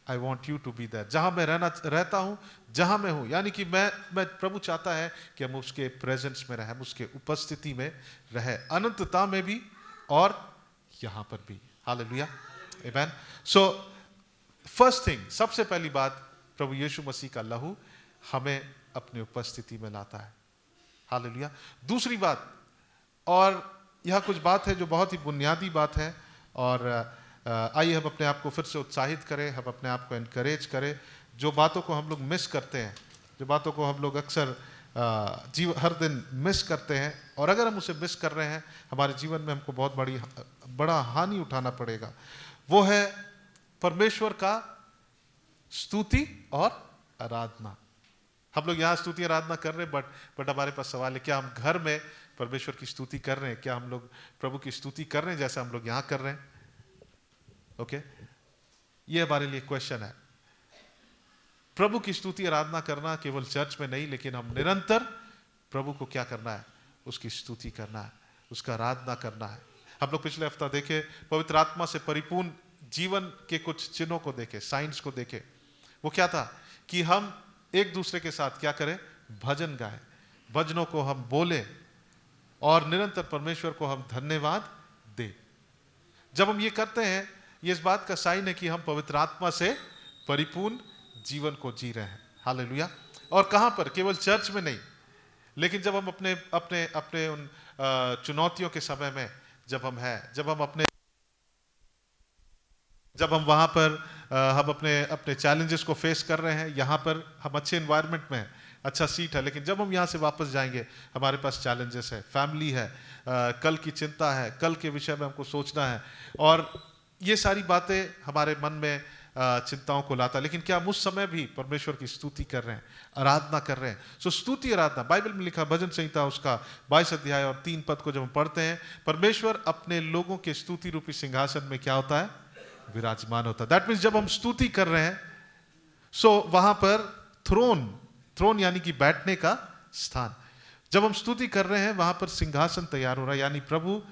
I want you to be there। जहां मैं रहता हूं, जहां मैं हूं, यानी कि मैं प्रभु चाहता है कि हम उसके प्रेजेंस में रहे, हम उसके उपस्थिति में रहे, अनंतता में भी और यहां पर भी। हालेलुया। आमीन। सो फर्स्ट थिंग, सबसे पहली बात, प्रभु यीशु मसीह का लहू हमें अपनी उपस्थिति में लाता है। हालेलुया। दूसरी बात, और यह कुछ बात है जो बहुत ही बुनियादी बात है, और आइए हम अपने आप को फिर से उत्साहित करें, हम अपने आप को एनकरेज करें। जो बातों को हम लोग मिस करते हैं, जो बातों को हम लोग अक्सर हर दिन मिस करते हैं, और अगर हम उसे मिस कर रहे हैं, हमारे जीवन में हमको बहुत बड़ा हानि उठाना पड़ेगा। वो है परमेश्वर का स्तुति और आराधना। हम लोग यहाँ स्तुति आराधना कर रहे हैं, बट हमारे पास सवाल है, क्या हम घर में परमेश्वर की स्तुति कर रहे हैं? क्या हम लोग प्रभु की स्तुति कर रहे हैं जैसा हम लोग यहाँ कर रहे हैं? ओके, ये हमारे लिए क्वेश्चन है। प्रभु की स्तुति आराधना करना केवल चर्च में नहीं, लेकिन हम निरंतर प्रभु को क्या करना है? उसकी स्तुति करना है, उसका आराधना करना है। हम लोग पिछले हफ्ता देखे, पवित्र आत्मा से परिपूर्ण जीवन के कुछ चिन्हों को देखे, साइंस को देखे। वो क्या था कि हम एक दूसरे के साथ क्या करें? भजन गाए, भजनों को हम बोले, और निरंतर परमेश्वर को हम धन्यवाद दें। जब हम ये करते हैं, ये इस बात का साइन है कि हम पवित्र आत्मा से परिपूर्ण जीवन को जी रहे हैं। हालेलुया। और कहां पर? केवल चर्च में नहीं, लेकिन जब हम अपने उन चुनौतियों के समय में जब हम वहां पर हम अपने चैलेंजेस को फेस कर रहे हैं, यहाँ पर हम अच्छे एनवायरनमेंट में हैं, अच्छा सीट है, लेकिन जब हम यहाँ से वापस जाएंगे हमारे पास चैलेंजेस है, फैमिली है, कल की चिंता है, कल के विषय में हमको सोचना है, और ये सारी बातें हमारे मन में चिंताओं को लाता है, लेकिन क्या हम उस समय भी परमेश्वर की स्तुति कर रहे हैं, आराधना कर रहे हैं? सो स्तुति आराधना, बाइबल में लिखा भजन संहिता उसका 22 अध्याय और 3 पद को जब हम पढ़ते हैं, परमेश्वर अपने लोगों के स्तुति रूपी सिंहासन में क्या होता है? विराजमान होता है। दैट मीन्स जब हम स्तुति कर रहे हैं, सो वहां पर थ्रोन यानी कि बैठने का स्थान, जब हम स्तुति कर रहे हैं वहां पर सिंहासन तैयार हो रहा है, यानी प्रभु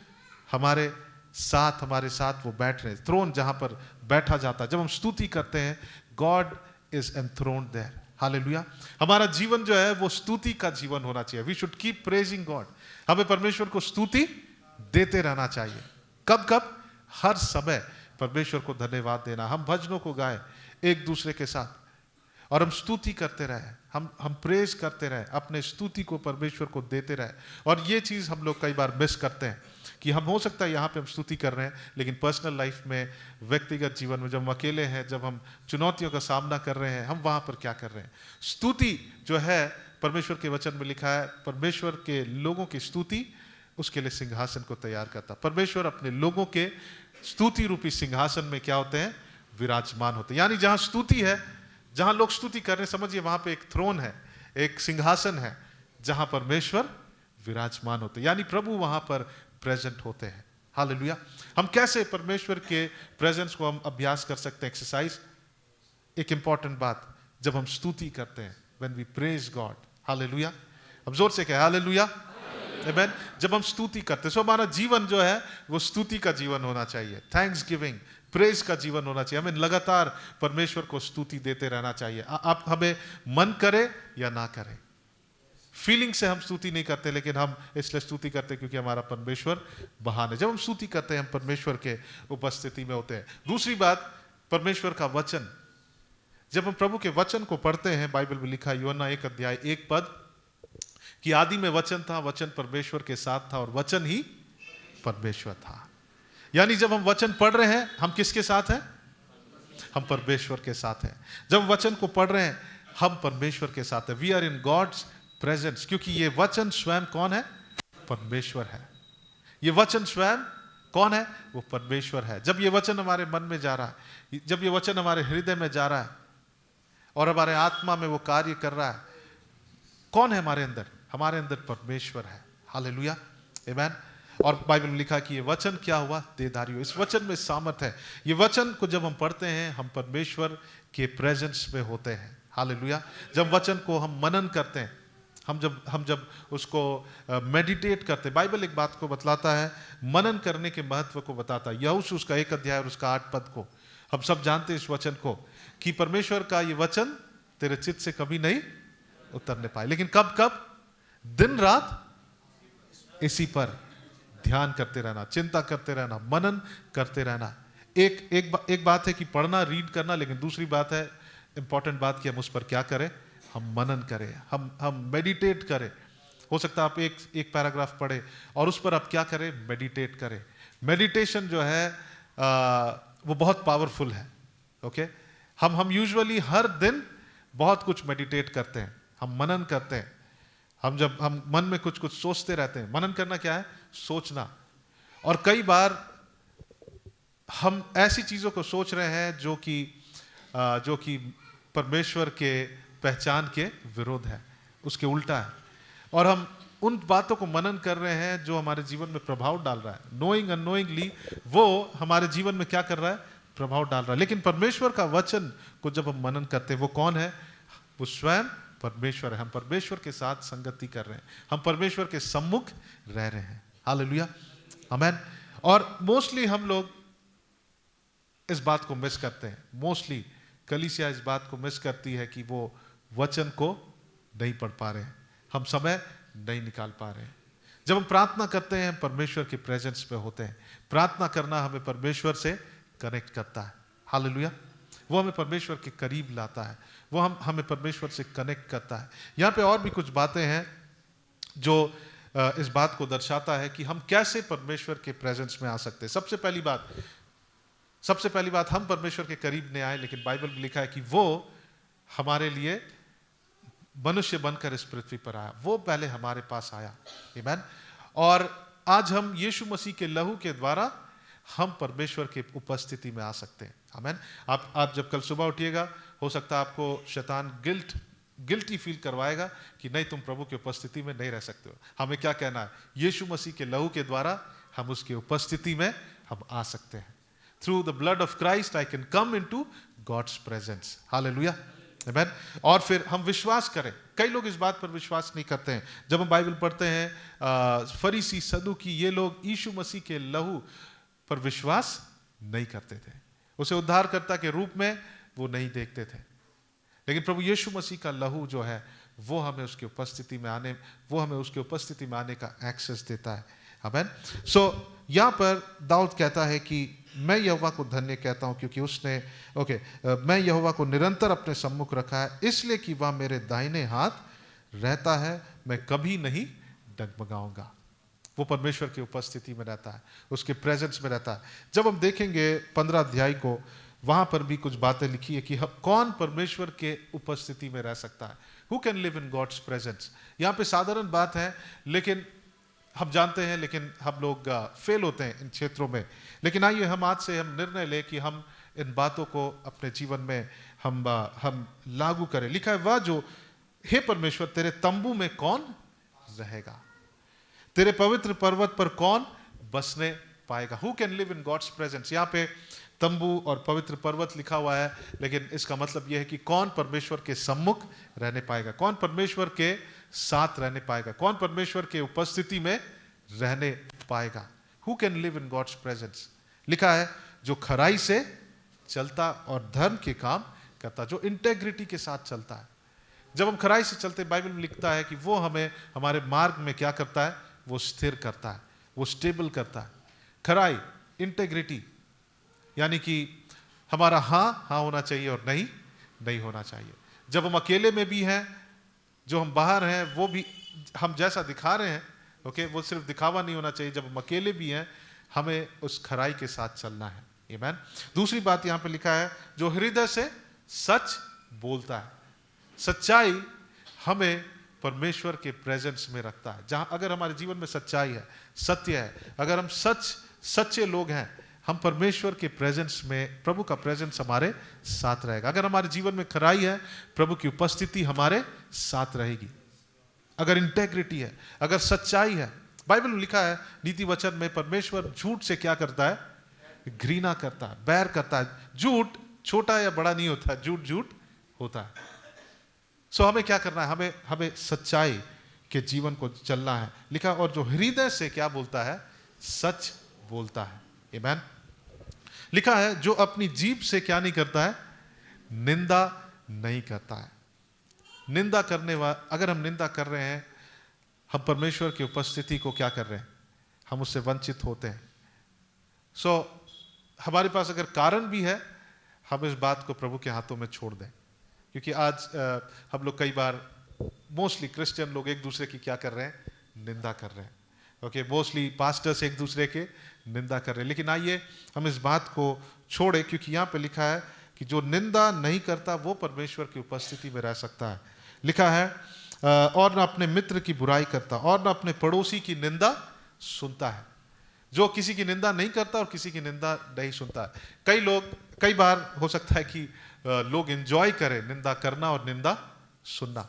हमारे साथ वो बैठ रहे हैं। थ्रोन जहां पर बैठा जाता है, जब हम स्तुति करते हैं, गॉड इज एनथ्रोन्ड देयर। हालेलुया। हमारा जीवन जो है वो स्तुति का जीवन होना चाहिए। We should keep praising God. हमें परमेश्वर को स्तुति देते रहना चाहिए। कब कब? हर समय परमेश्वर को धन्यवाद देना। हम भजनों को गाए एक दूसरे के साथ और हम स्तुति करते रहे, हम प्रेज करते रहे, अपने स्तुति को परमेश्वर को देते रहे। और ये चीज़ हम लोग कई बार मिस करते हैं कि हम हो सकता है यहाँ पे हम स्तुति कर रहे हैं, लेकिन पर्सनल लाइफ में, व्यक्तिगत जीवन में, जब हम अकेले हैं, जब हम चुनौतियों का सामना कर रहे हैं, हम वहाँ पर क्या कर रहे हैं? स्तुति जो है, परमेश्वर के वचन में लिखा है, परमेश्वर के लोगों की स्तुति उसके लिए सिंहासन को तैयार करता। परमेश्वर अपने लोगों के स्तुति रूपी सिंहासन में क्या होते हैं? विराजमान होते हैं। यानी जहाँ स्तुति है, जहाँ लोग स्तुति कर रहे हैं, समझिए वहाँ पे एक थ्रोन है, एक सिंहासन है जहाँ परमेश्वर विराजमान होते हैं, यानी प्रभु वहाँ पर प्रेजेंट होते हैं। हालेलुया। हम कैसे परमेश्वर के प्रेजेंस को हम अभ्यास कर सकते हैं? एक्सरसाइज। एक इंपॉर्टेंट बात, जब हम स्तुति करते हैं, व्हेन वी प्रेज गॉड, हालेलुया, हम जोर से कहें हालेलुया, आमेन। जब हम स्तुति करते हैं, सो हमारा जीवन जो है वो स्तुति का जीवन होना चाहिए, थैंक्स गिविंग, प्रेज का जीवन होना चाहिए। हमें लगातार परमेश्वर को स्तुति देते रहना चाहिए। आप हमें मन करे या ना करे, फीलिंग से हम स्तुति नहीं करते, लेकिन हम इसलिए स्तुति करते क्योंकि हमारा परमेश्वर महान है। जब हम स्तुति करते हैं, हम परमेश्वर के उपस्थिति में होते हैं। दूसरी बात, परमेश्वर का वचन, जब हम प्रभु के वचन को पढ़ते हैं, बाइबल में लिखा यूहन्ना 1 अध्याय 1 पद कि आदि में वचन था, वचन परमेश्वर के साथ था और वचन ही परमेश्वर था। यानी जब हम वचन पढ़ रहे हैं, हम किसके साथ हैं? हम परमेश्वर के साथ हैं। जब वचन को पढ़ रहे हैं, हम परमेश्वर के साथ हैं। We are in God's presence, क्योंकि ये वचन स्वयं कौन है? परमेश्वर है। ये वचन स्वयं कौन है? वो परमेश्वर है। जब ये वचन हमारे मन में जा रहा है, जब ये वचन हमारे हृदय में जा रहा है और हमारे आत्मा में वो कार्य कर रहा है, कौन है हमारे अंदर? हमारे अंदर परमेश्वर है। हालेलुया, आमेन। और बाइबल में लिखा कि ये वचन क्या हुआ? देहधारी हुआ। इस वचन में सामर्थ है। ये वचन को जब हम पढ़ते हैं, हम परमेश्वर के प्रेजेंस में होते हैं। हालेलुया। जब वचन को हम मनन करते हैं, हम जब उसको मेडिटेट करते हैं, बाइबल एक बात को बतलाता है, मनन करने के महत्व को बताता है। यहोशू उसका 1 अध्याय और उसका 8 पद को हम सब जानते हैं, इस वचन को, कि परमेश्वर का ये वचन तेरे चित्त से कभी नहीं उतरने पाए। लेकिन कब कब? दिन रात इसी पर ध्यान करते रहना, चिंता करते रहना, मनन करते रहना। एक बात है कि पढ़ना, रीड करना, लेकिन दूसरी बात है, इंपॉर्टेंट बात, कि हम उस पर क्या करें? हम मनन करें, हम मेडिटेट करें। हो सकता है आप एक पैराग्राफ पढ़े और उस पर आप क्या करें? मेडिटेट करें। मेडिटेशन जो है वो बहुत पावरफुल है। ओके, हम यूजुअली हर दिन बहुत कुछ मेडिटेट करते हैं, हम मनन करते हैं। हम मन में कुछ कुछ सोचते रहते हैं। मनन करना क्या है? सोचना। और कई बार हम ऐसी चीजों को सोच रहे हैं जो कि परमेश्वर के पहचान के विरोध है, उसके उल्टा है। और हम उन बातों को मनन कर रहे हैं जो हमारे जीवन में प्रभाव डाल रहा है। नोइंग अननोइंगली वो हमारे जीवन में क्या कर रहा है? प्रभाव डाल रहा है। लेकिन परमेश्वर का वचन को जब हम मनन करते हैं, वो कौन है? वो स्वयं परमेश्वर है। हम परमेश्वर के साथ संगति कर रहे हैं, हम परमेश्वर के सम्मुख रह रहे हैं। हालेलुया, आमेन। और मोस्टली हम लोग इस बात को मिस करते हैं। मोस्टली कलीसिया इस बात को मिस करती है कि वो वचन को नहीं पढ़ पा रहे हैं, हम समय नहीं निकाल पा रहे हैं। जब हम प्रार्थना करते हैं, हम परमेश्वर के प्रेजेंस में होते हैं। प्रार्थना करना हमें परमेश्वर से कनेक्ट करता है। हालेलुया, वो हमें परमेश्वर के करीब लाता है, वो हमें परमेश्वर से कनेक्ट करता है। यहाँ पे और भी कुछ बातें हैं जो इस बात को दर्शाता है कि हम कैसे परमेश्वर के प्रेजेंस में आ सकते हैं। सबसे पहली बात, हम परमेश्वर के करीब नहीं आए, लेकिन बाइबल में लिखा है कि वो हमारे लिए मनुष्य बनकर इस पृथ्वी पर आया। वो पहले हमारे पास आया, आमेन। और आज हम यीशु मसीह के लहू के द्वारा हम परमेश्वर की उपस्थिति में आ सकते हैं। आमीन। आप जब कल सुबह उठिएगा, हो सकता है आपको शैतान गिल्टी फील करवाएगा कि नहीं, तुम प्रभु की उपस्थिति में नहीं रह सकते हो। हमें क्या कहना है? यीशु मसीह के लहू के द्वारा हम उसकी उपस्थिति में हम आ सकते हैं। Through the blood of Christ I can come into God's presence. हालेलुया, आमीन। और फिर हम विश्वास करें। कई लोग इस बात पर विश्वास नहीं करते हैं। जब हम बाइबल पढ़ते हैं, फरीसी सदूकी ये लोग यीशु मसीह के लहू पर विश्वास नहीं करते थे। उसे उद्धारकर्ता के रूप में वो नहीं देखते थे। लेकिन प्रभु यीशु मसीह का लहू जो है वो हमें उसकी उपस्थिति में आने का एक्सेस देता है। आमीन। सो यहाँ पर दाऊद कहता है कि मैं यहोवा को धन्य कहता हूँ क्योंकि उसने मैं यहोवा को निरंतर अपने सम्मुख रखा है, इसलिए कि वह मेरे दाहिने हाथ रहता है, मैं कभी नहीं डगमगाऊंगा। वो परमेश्वर की उपस्थिति में रहता है, उसके प्रेजेंस में रहता है। जब हम देखेंगे 15 अध्याय को, वहां पर भी कुछ बातें लिखी है कि कौन परमेश्वर के उपस्थिति में रह सकता है। Who can live in God's presence. यहाँ पे साधारण बात है, लेकिन हम जानते हैं, लेकिन हम लोग फेल होते हैं इन क्षेत्रों में। लेकिन आइए हम आज से हम निर्णय लें कि हम इन बातों को अपने जीवन में हम लागू करें। लिखा है, वह जो हे परमेश्वर तेरे तंबू में कौन रहेगा, तेरे पवित्र पर्वत पर कौन बसने पाएगा। Who can live in God's presence. यहाँ पे तंबू और पवित्र पर्वत लिखा हुआ है, लेकिन इसका मतलब यह है कि कौन परमेश्वर के सम्मुख रहने पाएगा, कौन परमेश्वर के साथ रहने पाएगा, कौन परमेश्वर के उपस्थिति में रहने पाएगा। Who can live in God's presence. लिखा है, जो खराई से चलता और धर्म के काम करता, जो इंटेग्रिटी के साथ चलता है। जब हम खराई से चलते, बाइबल में लिखता है कि वो हमें हमारे मार्ग में क्या करता है, वो स्थिर करता है, वो स्टेबल करता है। खराई, इंटेग्रिटी, यानी कि हमारा हाँ होना चाहिए और नहीं होना चाहिए। जब हम अकेले में भी हैं, जो हम बाहर हैं, वो भी हम जैसा दिखा रहे हैं, वो सिर्फ दिखावा नहीं होना चाहिए। जब हम अकेले भी हैं, हमें उस खराई के साथ चलना है। आमीन। दूसरी बात यहाँ पे लिखा है, जो हृदय से सच बोलता है। सच्चाई हमें परमेश्वर के प्रेजेंस में रखता है। जहां अगर हमारे जीवन में सच्चाई है, सत्य है, अगर हम सच्चे लोग हैं, हम परमेश्वर के प्रेजेंस में, प्रभु का प्रेजेंस हमारे साथ रहेगा। अगर हमारे जीवन में खराई है, प्रभु की उपस्थिति हमारे साथ रहेगी। अगर इंटेग्रिटी है, अगर सच्चाई है, बाइबल में लिखा है नीति वचन में, परमेश्वर झूठ से क्या करता है, घृणा करता है, बैर करता है। झूठ छोटा या बड़ा नहीं होता, झूठ होता है। सो हमें क्या करना है, हमें सच्चाई के जीवन को चलना है। लिखा, और जो हृदय से क्या बोलता है, सच बोलता है। आमीन। लिखा है, जो अपनी जीभ से क्या नहीं करता है, निंदा नहीं करता है। निंदा करने वाला, अगर हम निंदा कर रहे हैं, हम परमेश्वर की उपस्थिति को क्या कर रहे हैं, हम उससे वंचित होते हैं। सो हमारे पास अगर कारण भी है, हम इस बात को प्रभु के हाथों में छोड़ दें। क्योंकि आज हम लोग कई बार, मोस्टली क्रिश्चियन लोग एक दूसरे की क्या कर रहे हैं, निंदा कर रहे हैं। मोस्टली पास्टर्स एक दूसरे के निंदा कर रहे हैं। लेकिन आइए हम इस बात को छोड़े, क्योंकि यहाँ पे लिखा है कि जो निंदा नहीं करता वो परमेश्वर की उपस्थिति में रह सकता है। लिखा है, और न अपने मित्र की बुराई करता और न अपने पड़ोसी की निंदा सुनता है। जो किसी की निंदा नहीं करता और किसी की निंदा नहीं सुनता है। कई बार हो सकता है कि लोग एंजॉय करें निंदा करना और निंदा सुनना।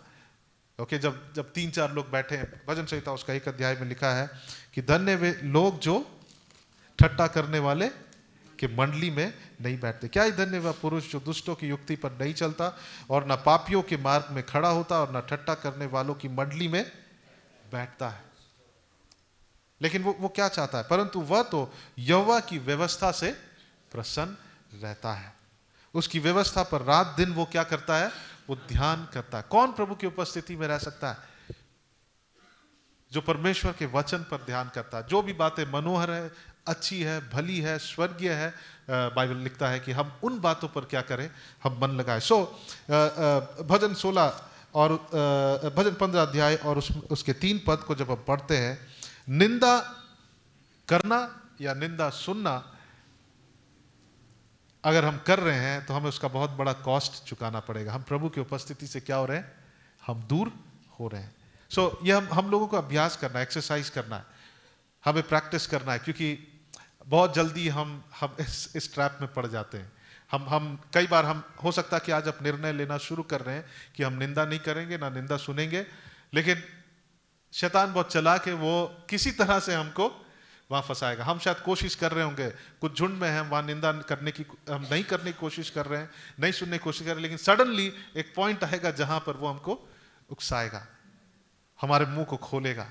जब 3-4 लोग बैठे हैं, भजन संहिता उसका 1 अध्याय में लिखा है कि धन्य वे लोग जो ठट्टा करने वाले के मंडली में नहीं बैठते। क्या ही धन्य वह पुरुष जो दुष्टों की युक्ति पर नहीं चलता और न पापियों के मार्ग में खड़ा होता और न ठट्टा करने वालों की मंडली में बैठता है। लेकिन वो क्या चाहता है, परंतु वह तो यहोवा की व्यवस्था से प्रसन्न रहता है। उसकी व्यवस्था पर रात दिन वो क्या करता है, वो ध्यान करता है। कौन प्रभु की उपस्थिति में रह सकता है, जो परमेश्वर के वचन पर ध्यान करता है। जो भी बातें मनोहर है, अच्छी है, भली है, स्वर्गीय है, बाइबल लिखता है कि हम उन बातों पर क्या करें, हम मन लगाए। भजन 16 और भजन 15 अध्याय और उसके 3 पद को जब हम पढ़ते हैं, निंदा करना या निंदा सुनना अगर हम कर रहे हैं तो हमें उसका बहुत बड़ा कॉस्ट चुकाना पड़ेगा। हम प्रभु की उपस्थिति से क्या हो रहे हैं, हम दूर हो रहे हैं। ये हम लोगों को अभ्यास करना है, एक्सरसाइज करना है, हमें प्रैक्टिस करना है। क्योंकि बहुत जल्दी हम इस ट्रैप में पड़ जाते हैं। हम कई बार हम हो सकता है कि आज आप निर्णय लेना शुरू कर रहे हैं कि हम निंदा नहीं करेंगे, ना निंदा सुनेंगे, लेकिन शैतान बहुत चालाक है, वो किसी तरह से हमको वहां फंसाएगा। हम शायद कोशिश कर रहे होंगे, कुछ झुंड में हैं, वहां निंदा करने की हम नहीं करने की कोशिश कर रहे हैं, नहीं सुनने की कोशिश कर रहे हैं, लेकिन सडनली एक पॉइंट आएगा जहां पर वो हमको उकसाएगा, हमारे मुंह को खोलेगा,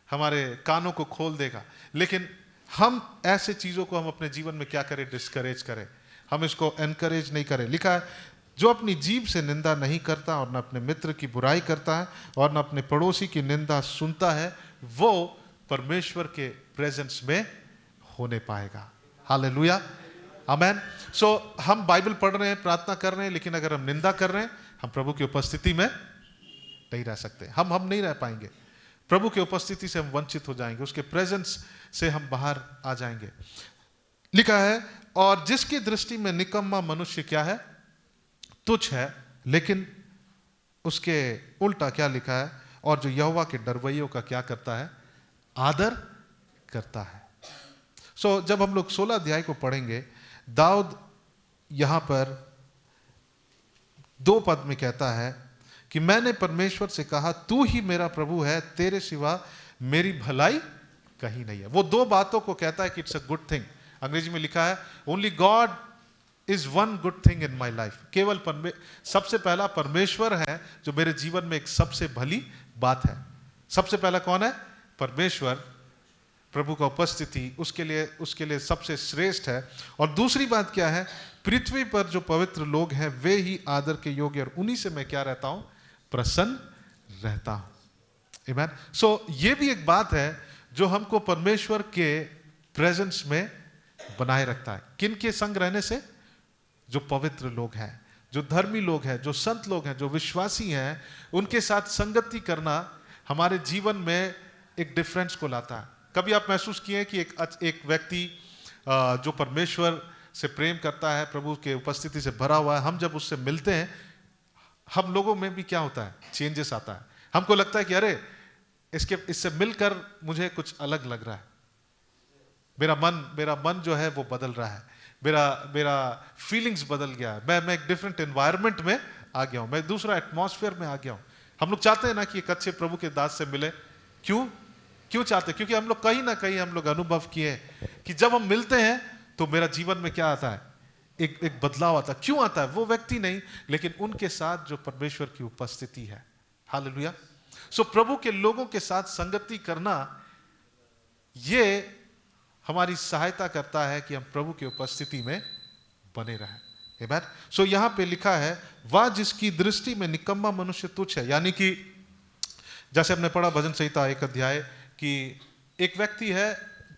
हमारे कानों को खोल देगा। लेकिन हम ऐसे चीजों को हम अपने जीवन में क्या करें? डिस्करेज करें, हम इसको एनकरेज नहीं करें। लिखा है, जो अपनी जीभ से निंदा नहीं करता और न अपने मित्र की बुराई करता है और न अपने पड़ोसी की निंदा सुनता है, वो परमेश्वर के प्रेजेंस में होने पाएगा। हालेलुया, आमेन। सो हम बाइबल पढ़ रहे हैं, प्रार्थना कर रहे हैं, लेकिन अगर हम निंदा कर रहे हैं, हम प्रभु की उपस्थिति में नहीं रह सकते। हम नहीं रह पाएंगे, प्रभु की उपस्थिति से हम वंचित हो जाएंगे, उसके प्रेजेंस से हम बाहर आ जाएंगे। लिखा है, और जिसकी दृष्टि में निकम्मा मनुष्य क्या है? तुच्छ है, लेकिन उसके उल्टा क्या लिखा है? और जो यहोवा के डरवैयों का क्या करता है? आदर करता है। सो जब हम लोग 16 अध्याय को पढ़ेंगे, दाऊद यहां पर 2 पद में कहता है कि मैंने परमेश्वर से कहा, तू ही मेरा प्रभु है, तेरे सिवा मेरी भलाई कहीं नहीं है। वो 2 बातों को कहता है कि इट्स अ गुड थिंग। अंग्रेजी में लिखा है, only God is one good thing in my life. केवल सबसे पहला परमेश्वर है जो मेरे जीवन में एक सबसे भली बात है। सबसे पहला कौन है? परमेश्वर, प्रभु का उपस्थिति उसके लिए सबसे श्रेष्ठ है। और दूसरी बात क्या है? पृथ्वी पर जो पवित्र लोग हैं वे ही आदर के योग्य, और उन्हीं से मैं क्या रहता हूं? प्रसन्न रहता हूं। आमीन। सो ये भी एक बात है जो हमको परमेश्वर के प्रेजेंस में बनाए रखता है। किन के संग रहने से? जो पवित्र लोग हैं, जो धर्मी लोग हैं, जो संत लोग हैं, जो विश्वासी हैं, उनके साथ संगति करना हमारे जीवन में एक डिफरेंस को लाता है। कभी आप महसूस किए कि एक व्यक्ति जो परमेश्वर से प्रेम करता है, प्रभु के उपस्थिति से भरा हुआ है, हम जब उससे मिलते हैं, हम लोगों में भी क्या होता है? चेंजेस आता है। हमको लगता है कि अरे इससे मिलकर मुझे कुछ अलग लग रहा है, मेरा मन जो है वो बदल रहा है, मेरा फीलिंग्स बदल गया है, मैं एक डिफरेंट एनवायरनमेंट में आ गया हूं, मैं दूसरा एटमॉस्फेयर में आ गया हूं। हम लोग चाहते हैं ना कि एक अच्छे प्रभु के दास से मिले। क्यों चाहते हैं? क्योंकि हम लोग कहीं ना कहीं हम लोग अनुभव किए कि जब हम मिलते हैं तो मेरा जीवन में क्या आता है? एक बदलाव आता है। क्यों आता है? वो व्यक्ति नहीं, लेकिन उनके साथ जो परमेश्वर की उपस्थिति है। हालेलुया। सो प्रभु के लोगों के साथ संगति करना, ये हमारी सहायता करता है कि हम प्रभु की उपस्थिति में बने रहें। आमीन। सो यहां पे लिखा है, वह जिसकी दृष्टि में निकम्मा मनुष्य तुच्छ है, यानी कि जैसे हमने पढ़ा भजन संहिता 1 अध्याय कि एक व्यक्ति है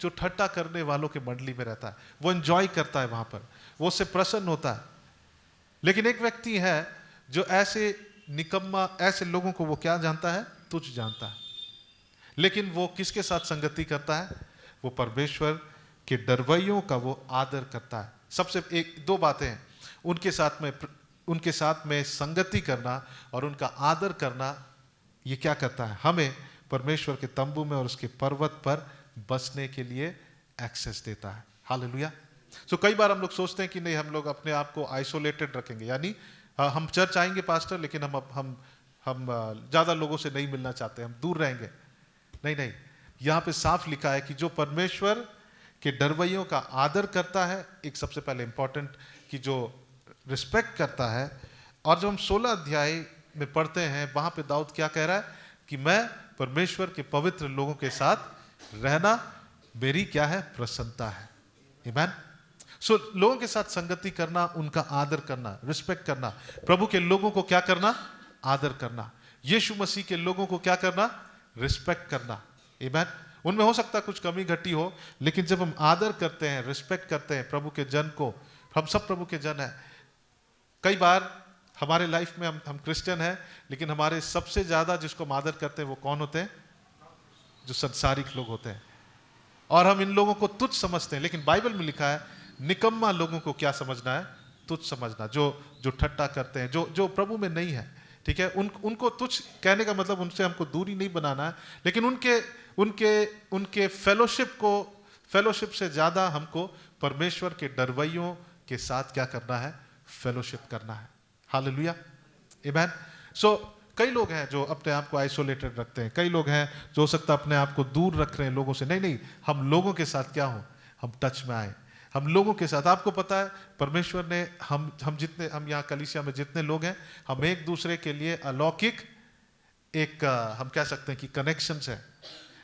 जो ठट्टा करने वालों के मंडली में रहता है, वो एंजॉय करता है वहां पर, वो उससे प्रसन्न होता है। लेकिन एक व्यक्ति है जो ऐसे निकम्मा, ऐसे लोगों को वो क्या जानता है? तुच्छ जानता है। लेकिन वो किसके साथ संगति करता है? वो परमेश्वर के डरवैयों का वो आदर करता है। सबसे 1-2 बातें हैं, उनके साथ में संगति करना और उनका आदर करना। ये क्या करता है? हमें परमेश्वर के तंबू में और उसके पर्वत पर बसने के लिए एक्सेस देता है। हालेलुया। सो कई बार हम लोग सोचते हैं कि नहीं, हम लोग अपने आप को आइसोलेटेड रखेंगे, यानी हम चर्च आएंगे पास्टर, लेकिन हम ज्यादा लोगों से नहीं मिलना चाहते, हम दूर रहेंगे। नहीं, यहां पे साफ लिखा है कि जो परमेश्वर के डरवैयों का आदर करता है, एक सबसे पहले इंपॉर्टेंट कि जो रिस्पेक्ट करता है। और जब हम 16 अध्याय में पढ़ते हैं, वहां पे दाऊद क्या कह रहा है कि मैं परमेश्वर के पवित्र लोगों के साथ रहना मेरी क्या है? प्रसन्नता है। आमीन। सो लोगों के साथ संगति करना, उनका आदर करना, रिस्पेक्ट करना, प्रभु के लोगों को क्या करना? आदर करना। यीशु मसीह के लोगों को क्या करना? रिस्पेक्ट करना। आमीन। उनमें हो सकता है कुछ कमी घटी हो, लेकिन जब हम आदर करते हैं, रिस्पेक्ट करते हैं प्रभु के जन को, हम सब प्रभु के जन हैं। कई बार हमारे लाइफ में हम क्रिश्चियन हैं, लेकिन हमारे सबसे ज्यादा जिसको हम आदर करते हैं वो कौन होते हैं? जो संसारिक लोग होते हैं। और हम इन लोगों को तुच्छ समझते हैं, लेकिन बाइबल में लिखा है निकम्मा लोगों को क्या समझना है? तुच्छ समझना। जो ठट्टा करते हैं, जो प्रभु में नहीं है, ठीक है, उनको तुच्छ कहने का मतलब उनसे हमको दूरी नहीं बनाना है, लेकिन उनके फेलोशिप को फेलोशिप से ज्यादा हमको परमेश्वर के डरवैयों के साथ क्या करना है? फेलोशिप करना है। हालेलुया, आमेन। सो कई लोग हैं जो अपने आप को आइसोलेटेड रखते हैं, कई लोग हैं जो हो सकता है अपने आप को दूर रख रहे हैं लोगों से। नहीं नहीं, हम लोगों के साथ क्या हो, हम टच में आए, हम लोगों के साथ। आपको पता है परमेश्वर ने हम यहाँ कलीसिया में जितने लोग हैं, हम एक दूसरे के लिए अलौकिक एक हम कह सकते हैं कि कनेक्शन है,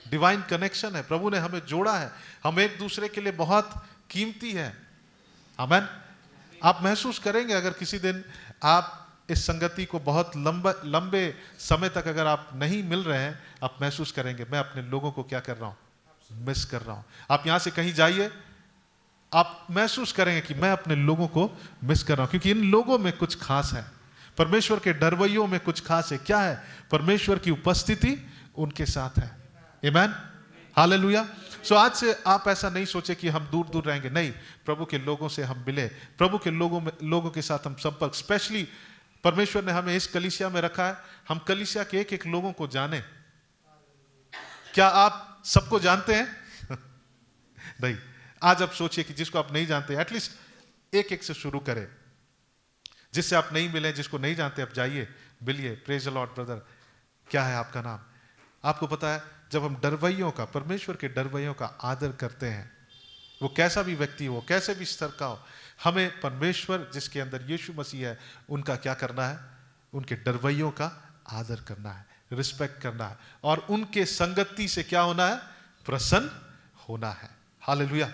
डिवाइन कनेक्शन है। प्रभु ने हमें जोड़ा है, हम एक दूसरे के लिए बहुत कीमती है। आमेन। आप महसूस करेंगे अगर किसी दिन आप इस संगति को बहुत लंबे समय तक अगर आप नहीं मिल रहे हैं, आप महसूस करेंगे मैं अपने लोगों को क्या कर रहा हूं, मिस कर रहा हूं। आप यहां से कहीं जाइए, आप महसूस करेंगे कि मैं अपने लोगों को मिस कर रहा हूं, क्योंकि इन लोगों में कुछ खास है, परमेश्वर के डरवैयों में कुछ खास है। क्या है? परमेश्वर की उपस्थिति उनके साथ है। आमेन, हालेलुया। सो आज से आप ऐसा नहीं सोचे कि हम दूर दूर रहेंगे, नहीं, प्रभु के लोगों से हम मिले, प्रभु के लोगों के साथ हम संपर्क। स्पेशली परमेश्वर ने हमें इस कलीसिया में रखा है, हम कलीसिया के एक एक लोगों को जाने। क्या आप सबको जानते हैं? नहीं। आज आप सोचिए कि जिसको आप नहीं जानते, एटलीस्ट एक एक से शुरू करें। जिससे आप नहीं मिले, जिसको नहीं जानते, आप जाइए, मिलिए। प्रेज द लॉर्ड ब्रदर, क्या है आपका नाम? आपको पता है जब हम डरवैयों का, परमेश्वर के डरवैयों का आदर करते हैं, वो कैसा भी व्यक्ति हो, कैसे भी स्तर का हो, हमें परमेश्वर जिसके अंदर यीशु मसीह है उनका क्या करना है? उनके डरवैयों का आदर करना है, रिस्पेक्ट करना है, और उनके संगति से क्या होना है? प्रसन्न होना है। हालेलुया।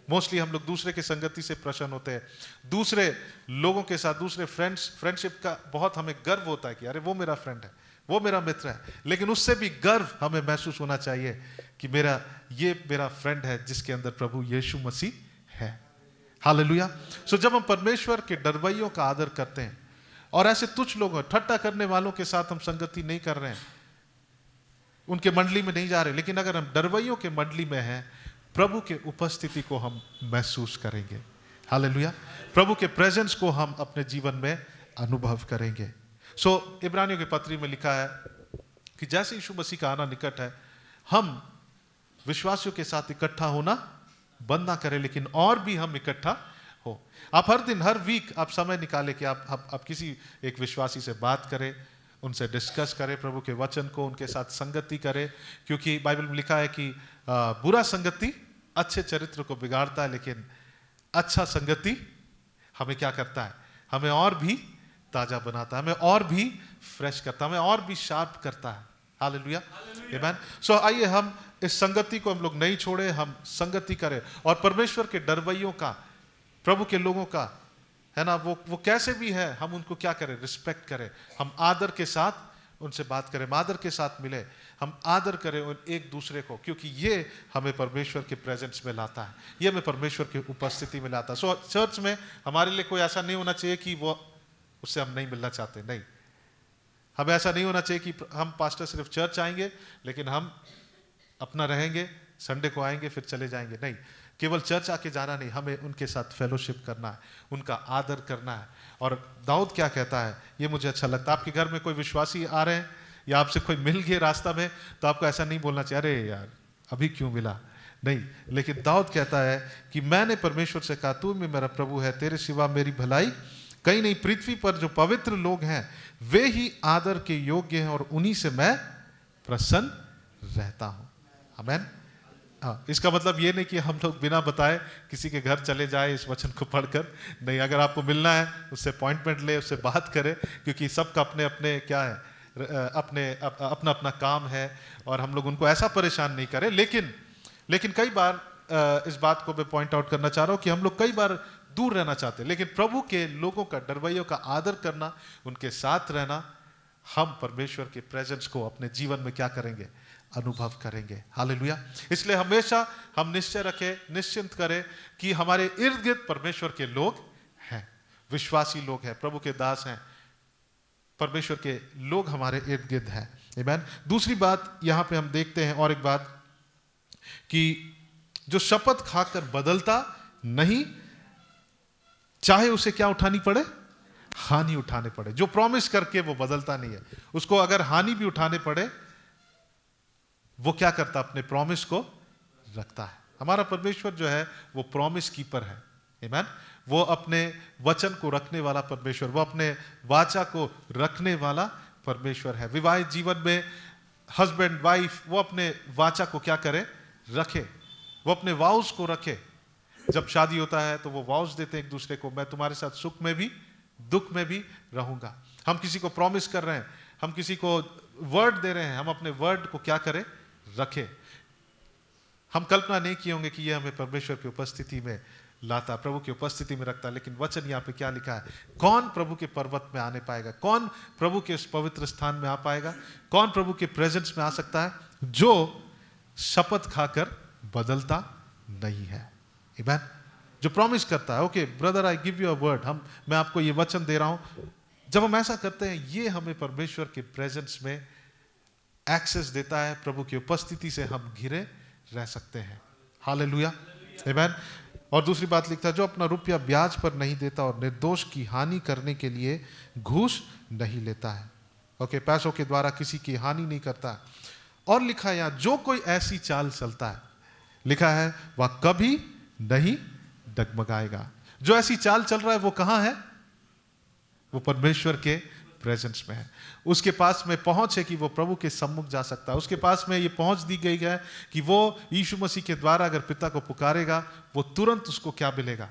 मोस्टली हम लोग दूसरे के संगति से प्रसन्न होते हैं, दूसरे लोगों के साथ, दूसरे फ्रेंडशिप का बहुत हमें गर्व होता है कि अरे वो मेरा फ्रेंड है, वो मेरा मित्र है। लेकिन उससे भी गर्व हमें महसूस होना चाहिए कि ये मेरा फ्रेंड है जिसके अंदर प्रभु यीशु मसीह है। हालेलुया। सो जब हम परमेश्वर के डरवैयों का आदर करते हैं, और ऐसे तुच्छ लोग, ठट्टा करने वालों के साथ हम संगति नहीं कर रहे हैं, उनके मंडली में नहीं जा रहे, लेकिन अगर हम डरवैयों के मंडली में हैं, प्रभु के उपस्थिति को हम महसूस करेंगे। हालेलुया। प्रभु के प्रेजेंस को हम अपने जीवन में अनुभव करेंगे। सो इब्रानियों के पत्री में लिखा है कि जैसे यीशु मसीह का आना निकट है, हम विश्वासियों के साथ इकट्ठा होना बंद ना करें, लेकिन और भी हम इकट्ठा हो। आप हर दिन, हर वीक आप समय निकाले कि आप किसी एक विश्वासी से बात करें, उनसे डिस्कस करें प्रभु के वचन को, उनके साथ संगति करें। क्योंकि बाइबल में लिखा है कि बुरा संगति अच्छे चरित्र को बिगाड़ता है, लेकिन अच्छा संगति हमें क्या करता है? हमें और भी ताजा बनाता है, हमें और भी फ्रेश करता है, हमें और भी शार्प करता है। हालेलुया, आमेन। सो आइए हम इस संगति को हम लोग नहीं छोड़े, हम संगति करें, और परमेश्वर के डरवैयों का, प्रभु के लोगों का, है ना, वो कैसे भी है, हम उनको क्या करें? रिस्पेक्ट करें। हम आदर के साथ उनसे बात करें, हम आदर के साथ मिले, हम आदर करें एक दूसरे को, क्योंकि ये हमें परमेश्वर के प्रेजेंस में लाता है, ये हमें परमेश्वर की उपस्थिति में लाता है। सो चर्च में हमारे लिए कोई ऐसा नहीं होना चाहिए कि वो उससे हम नहीं मिलना चाहते, नहीं। हमें ऐसा नहीं होना चाहिए कि हम पास्टर सिर्फ चर्च आएंगे लेकिन हम अपना रहेंगे, संडे को आएंगे फिर चले जाएंगे, नहीं। केवल चर्च आके जाना नहीं, हमें उनके साथ फेलोशिप करना है, उनका आदर करना है। और दाऊद क्या कहता है, ये मुझे अच्छा लगता है। आपके घर में कोई विश्वासी आ रहे हैं या आपसे कोई मिल गए रास्ता में, तो आपको ऐसा नहीं बोलना चाहिए अरे यार अभी क्यों मिला, नहीं। लेकिन दाऊद कहता है कि मैंने परमेश्वर से कहा, तू मेरा प्रभु है, तेरे सिवा मेरी भलाई कहीं नहीं। पृथ्वी पर जो पवित्र लोग हैं वे ही आदर के योग्य हैं, और उन्हीं से मैं प्रसन्न रहता हूं। आमेन। हाँ, इसका मतलब ये नहीं कि हम लोग बिना बताए किसी के घर चले जाए इस वचन को पढ़कर, नहीं। अगर आपको मिलना है उससे अपॉइंटमेंट ले, उससे बात करें, क्योंकि सबका अपने अपने क्या है, अपना अपना काम है, और हम लोग उनको ऐसा परेशान नहीं करें। लेकिन कई बार इस बात को मैं पॉइंट आउट करना चाह रहा हूँ कि हम लोग कई बार दूर रहना चाहते हैं, लेकिन प्रभु के लोगों का, डरवैयों का आदर करना, उनके साथ रहना, हम परमेश्वर के प्रेजेंस को अपने जीवन में क्या करेंगे? अनुभव करेंगे। हालेलुया। इसलिए हमेशा हम निश्चय रखें, निश्चिंत करें कि हमारे इर्द गिर्द परमेश्वर के लोग हैं, विश्वासी लोग हैं, प्रभु के दास हैं, परमेश्वर के लोग हमारे इर्द गिर्द हैं। आमीन। दूसरी बात यहां पे हम देखते हैं, और एक बात, कि जो शपथ खाकर बदलता नहीं, चाहे उसे क्या उठानी पड़े? हानि उठाने पड़े। जो प्रॉमिस करके वो बदलता नहीं है, उसको अगर हानि भी उठाने पड़े, वो क्या करता? अपने प्रॉमिस को रखता है। हमारा परमेश्वर जो है वो प्रॉमिस कीपर है। आमीन। वो अपने वचन को रखने वाला परमेश्वर, वो अपने वाचा को रखने वाला परमेश्वर है। विवाहित जीवन में हस्बैंड वाइफ वो अपने वाचा को क्या करे, रखे, वो अपने वाउस को रखे। जब शादी होता है तो वो वाउस देते हैं एक दूसरे को, मैं तुम्हारे साथ सुख में भी दुख में भी रहूंगा। हम किसी को प्रॉमिस कर रहे हैं, हम किसी को वर्ड दे रहे हैं, हम अपने वर्ड को क्या करें, रखें। हम कल्पना नहीं किए होंगे कि ये हमें परमेश्वर की उपस्थिति में लाता, प्रभु की उपस्थिति में रखता, लेकिन वचन यहाँ पे क्या लिखा है, कौन प्रभु के पर्वत में आने पाएगा, कौन प्रभु के इस पवित्र स्थान में आ पाएगा, कौन प्रभु के प्रेजेंस में आ सकता है, जो शपथ खाकर बदलता नहीं है। आमीन। जो प्रॉमिस करता है, okay brother I give you a word, मैं आपको ये वचन दे रहा हूं। जब हम ऐसा करते हैं, ये हमें परमेश्वर के प्रेजेंस में एक्सेस देता है, प्रभु की उपस्थिति से हम घिरे रह सकते हैं। हालेलुया, आमीन। और दूसरी बात लिखता है, जो अपना रुपया ब्याज पर नहीं देता और निर्दोष की हानि करने के लिए घूस नहीं लेता है। ओके, पैसों के द्वारा किसी की हानि नहीं करता। और लिखा है यहाँ, जो कोई ऐसी चाल चलता है, लिखा है वह कभी नहीं डगमगाएगा। जो ऐसी चाल चल रहा है वो कहां है, वो परमेश्वर के प्रेजेंस में है। उसके पास में पहुंच है कि वो प्रभु के सम्मुख जा सकता है। उसके पास में ये पहुंच दी गई है कि वो यीशु मसीह के द्वारा अगर पिता को पुकारेगा, वो तुरंत उसको क्या मिलेगा,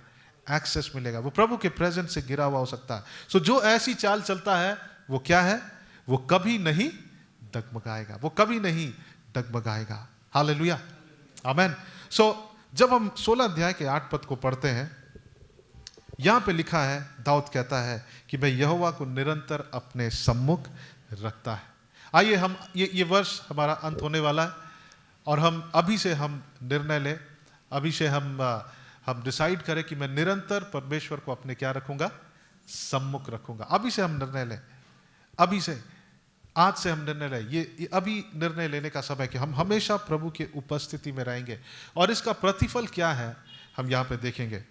एक्सेस मिलेगा। वो प्रभु के प्रेजेंस से घिरा हुआ हो सकता है। सो जो ऐसी चाल चलता है वो क्या है, वो कभी नहीं डगमगाएगा, वो कभी नहीं डगमगाएगा। हालेलुया, आमीन। सो जब हम 16 अध्याय के 8 पद को पढ़ते हैं, यहां पे लिखा है, दाऊद कहता है कि मैं यहोवा को निरंतर अपने सम्मुख रखता है। आइए हम ये वर्ष हमारा अंत होने वाला है, और हम अभी से हम निर्णय लें, अभी से हम डिसाइड करें कि मैं निरंतर परमेश्वर को अपने क्या रखूंगा, सम्मुख रखूंगा। अभी से हम निर्णय लें, अभी से, आज से हम निर्णय लें। ये अभी निर्णय लेने का समय कि हम हमेशा प्रभु की उपस्थिति में रहेंगे। और इसका प्रतिफल क्या है हम यहां पे देखेंगे।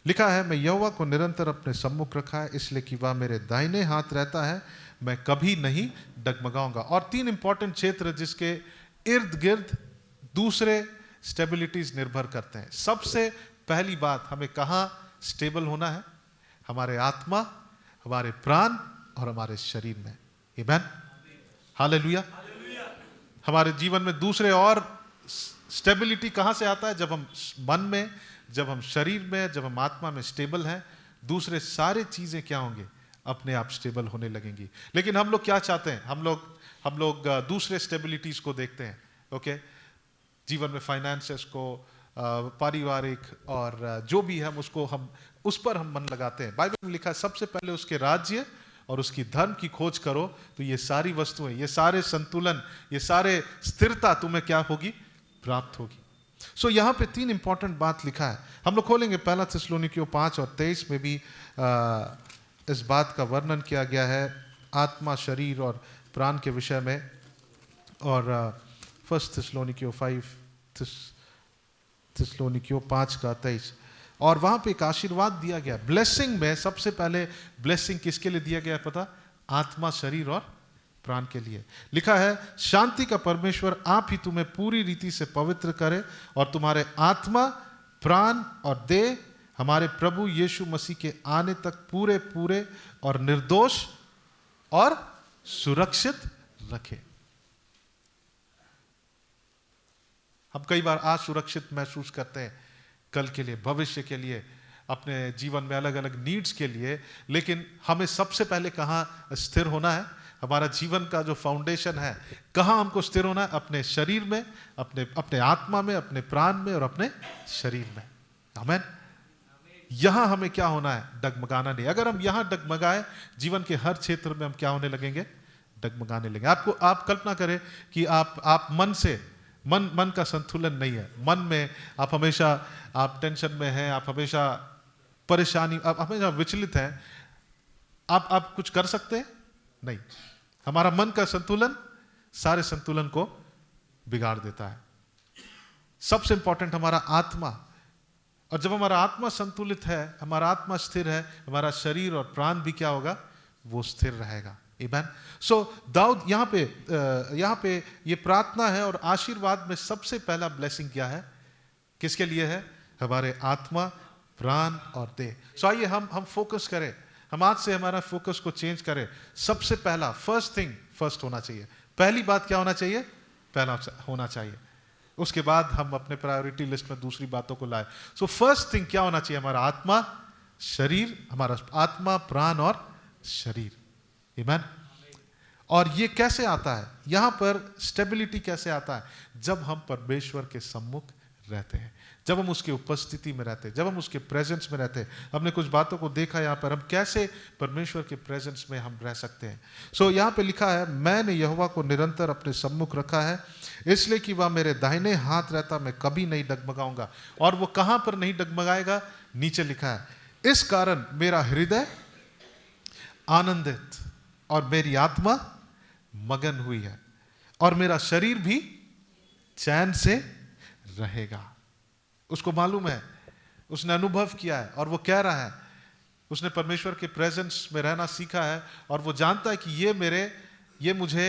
लिखा है, मैं यहोवा को निरंतर अपने सम्मुख रखा है, इसलिए कि वह मेरे दाहिने हाथ रहता है, मैं कभी नहीं डगमगाऊंगा। और 3 इंपॉर्टेंट क्षेत्र जिसके इर्द गिर्द दूसरे स्टेबिलिटीज निर्भर करते हैं। सबसे पहली बात, हमें कहाँ स्टेबल होना है, हमारे आत्मा, हमारे प्राण और हमारे शरीर में। आमीन, हालेलुया। हमारे जीवन में दूसरे और स्टेबिलिटी कहाँ से आता है, जब हम मन में, जब हम शरीर में, जब हम आत्मा में स्टेबल हैं, दूसरे सारे चीजें क्या होंगे, अपने आप स्टेबल होने लगेंगी। लेकिन हम लोग क्या चाहते हैं, हम लोग दूसरे स्टेबिलिटीज को देखते हैं। ओके, जीवन में फाइनेंसेस को, पारिवारिक और जो भी हम उसको, हम उस पर हम मन लगाते हैं। बाइबल में लिखा है, सबसे पहले उसके राज्य और उसकी धर्म की खोज करो, तो ये सारी वस्तुएं, ये सारे संतुलन, ये सारे स्थिरता तुम्हें क्या होगी, प्राप्त होगी। सो यहाँ पे 3 इंपॉर्टेंट बात लिखा है। हम लोग खोलेंगे 1 थिस्सलुनीकियों 5 और 23 में भी इस बात का वर्णन किया गया है, आत्मा, शरीर और प्राण के विषय में। और 1 थिस्सलुनीकियों 5 का 23, और वहां पे एक आशीर्वाद दिया गया। ब्लेसिंग में सबसे पहले ब्लेसिंग किसके लिए दिया गया है पता, आत्मा, शरीर और प्राण के लिए। लिखा है, शांति का परमेश्वर आप ही तुम्हें पूरी रीति से पवित्र करे और तुम्हारे आत्मा, प्राण और देह हमारे प्रभु यीशु मसीह के आने तक पूरे पूरे और निर्दोष और सुरक्षित रखे। हम कई बार असुरक्षित महसूस करते हैं कल के लिए, भविष्य के लिए, अपने जीवन में अलग अलग नीड्स के लिए, लेकिन हमें सबसे पहले कहाँ स्थिर होना है, हमारा जीवन का जो फाउंडेशन है, कहाँ हमको स्थिर होना है, अपने शरीर में, अपने आत्मा में, अपने प्राण में और अपने शरीर में। आमीन। यहां हमें क्या होना है, डगमगाना नहीं। अगर हम यहां डगमगाए, जीवन के हर क्षेत्र में हम क्या होने लगेंगे, डगमगाने लगेंगे। आप कल्पना करें कि आप मन से, मन का संतुलन नहीं है, मन में आप हमेशा आप टेंशन में हैं, आप हमेशा परेशानी, आप हमेशा विचलित हैं, आप कुछ कर सकते हैं नहीं। हमारा मन का संतुलन सारे संतुलन को बिगाड़ देता है। सबसे इंपॉर्टेंट हमारा आत्मा, और जब हमारा आत्मा संतुलित है, हमारा आत्मा स्थिर है, हमारा शरीर और प्राण भी क्या होगा, वो स्थिर रहेगा। आमीन। सो दाऊद यहाँ पे ये प्रार्थना है, और आशीर्वाद में सबसे पहला ब्लेसिंग क्या है, किसके लिए है? हमारे आत्मा, प्राण और देह। सो आइए हम फोकस करें, हम आज से हमारा फोकस को चेंज करें। सबसे पहला फर्स्ट थिंग फर्स्ट होना चाहिए। पहली बात क्या होना चाहिए? पहला होना चाहिए। उसके बाद हम अपने प्रायोरिटी लिस्ट में दूसरी बातों को लाए। सो फर्स्ट थिंग क्या होना चाहिए? हमारा आत्मा, शरीर, हमारा आत्मा, प्राण और शरीर। आमीन। और ये कैसे आता है? यहां पर स्टेबिलिटी कैसे आता है? जब हम परमेश्वर के सम्मुख रहते हैं, जब हम उसकी उपस्थिति में रहते हैं, जब हम उसके प्रेजेंस में रहते हैं। हमने कुछ बातों को देखा यहाँ पर, हम कैसे परमेश्वर के प्रेजेंस में हम रह सकते हैं। सो यहाँ पे लिखा है, मैंने यहोवा को निरंतर अपने सम्मुख रखा है, इसलिए कि वह मेरे दाहिने हाथ रहता, मैं कभी नहीं डगमगाऊंगा। और वो कहां पर नहीं डगमगाएगा? नीचे लिखा है, इस कारण मेरा हृदय आनंदित और मेरी आत्मा मगन हुई है, और मेरा शरीर भी चैन से रहेगा। उसको मालूम है, उसने अनुभव किया है, और वो कह रहा है, उसने परमेश्वर के प्रेजेंस में रहना सीखा है, और वो जानता है कि ये मुझे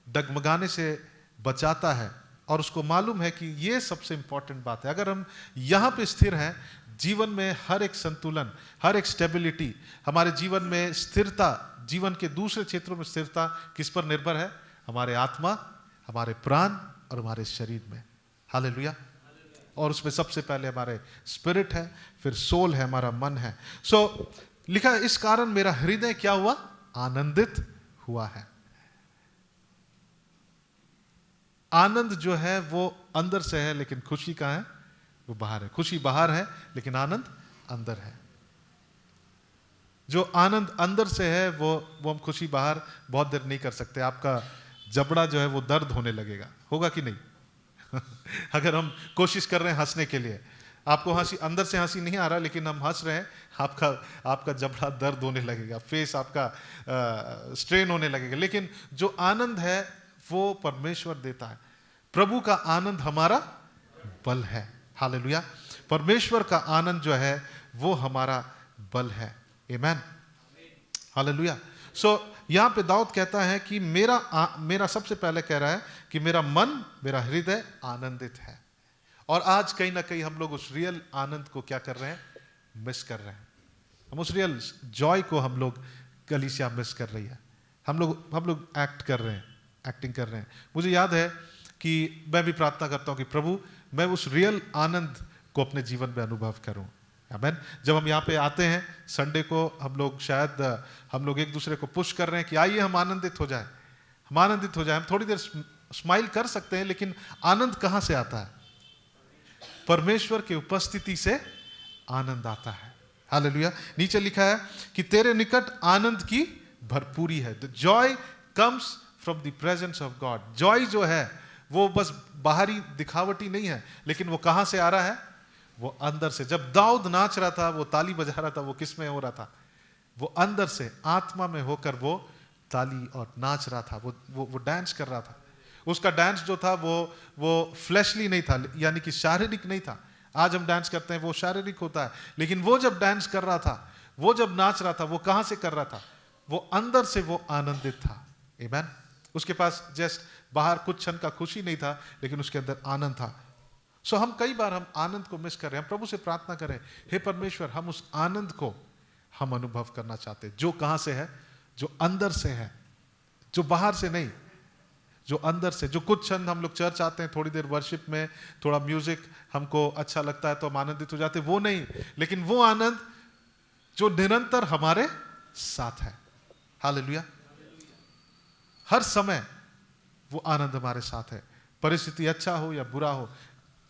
डगमगाने से बचाता है। और उसको मालूम है कि ये सबसे इंपॉर्टेंट बात है। अगर हम यहाँ पे स्थिर हैं, जीवन में हर एक संतुलन, हर एक स्टेबिलिटी, हमारे जीवन में स्थिरता, जीवन के दूसरे क्षेत्रों में स्थिरता किस पर निर्भर है? हमारे आत्मा, हमारे प्राण और हमारे शरीर में। हालेलुया। और उसमें सबसे पहले हमारे स्पिरिट है, फिर सोल है, हमारा मन है। सो लिखा है, इस कारण मेरा हृदय क्या हुआ? आनंदित हुआ है। आनंद जो है वो अंदर से है, लेकिन खुशी कहाँ है? वो बाहर है। खुशी बाहर है, लेकिन आनंद अंदर है। जो आनंद अंदर से है वो हम खुशी बाहर बहुत देर नहीं कर सकते। आपका जबड़ा जो है वो दर्द होने लगेगा, होगा कि नहीं? अगर हम कोशिश कर रहे हैं हंसने के लिए, आपको हंसी, अंदर से हंसी नहीं आ रहा, लेकिन हम हंस रहे हैं, आपका जबड़ा दर्द होने लगेगा, फेस आपका स्ट्रेन होने लगेगा। लेकिन जो आनंद है वो परमेश्वर देता है। प्रभु का आनंद हमारा बल है। हालेलुया। परमेश्वर का आनंद जो है वो हमारा बल है। आमीन। हालेलुया। सो यहां पे दाऊद कहता है कि मेरा सबसे पहले कह रहा है कि मेरा मन, मेरा हृदय आनंदित है। और आज कहीं ना कहीं हम लोग उस रियल आनंद को क्या कर रहे हैं? मिस कर रहे हैं। हम उस रियल जॉय को हम लोग, कलीसिया मिस कर रही है। हम लोग एक्टिंग कर रहे हैं। मुझे याद है कि मैं भी प्रार्थना करता हूं कि प्रभु, मैं उस रियल आनंद को अपने जीवन में अनुभव करूं। आमीन। जब हम यहाँ पे आते हैं संडे को, हम लोग एक दूसरे को पुश कर रहे हैं कि आइए हम आनंदित हो जाए, हम थोड़ी देर स्माइल कर सकते हैं, लेकिन आनंद कहाँ से आता है? परमेश्वर की उपस्थिति से आनंद आता है। हालेलुया। नीचे लिखा है कि तेरे निकट आनंद की भरपूरी है। The Joy comes from the presence of God. Joy जो है वो बस बाहरी दिखावटी नहीं है, लेकिन वो कहां से आ रहा है? वो अंदर से। जब दाऊद नाच रहा था, वो ताली बजा रहा था, वो किस में हो रहा था? वो अंदर से, आत्मा में होकर वो ताली और नाच रहा था, वो डांस कर रहा था। उसका डांस जो था वो फ्लैशली नहीं था, यानी कि शारीरिक नहीं था। आज हम डांस करते हैं वो शारीरिक होता है, लेकिन वो जब डांस कर रहा था, वो जब नाच रहा था, वो कहां से कर रहा था? वो अंदर से वो आनंदित था। आमीन। उसके पास जस्ट बाहर कुछ क्षण का खुशी नहीं था, लेकिन उसके अंदर आनंद था। सो हम कई बार हम आनंद को मिस कर रहे हैं। हम प्रभु से प्रार्थना करें, हे परमेश्वर, हम उस आनंद को हम अनुभव करना चाहते हैं, जो कहां से है? जो अंदर से है, जो बाहर से नहीं, जो अंदर से। जो कुछ क्षण हम लोग चर्च आते हैं, थोड़ी देर वर्शिप में, थोड़ा म्यूजिक हमको अच्छा लगता है तो हम आनंदित हो जाते हैं, वो नहीं, लेकिन वो आनंद जो निरंतर हमारे साथ है। हालेलुया। हर समय वो आनंद हमारे साथ है। परिस्थिति अच्छा हो या बुरा हो,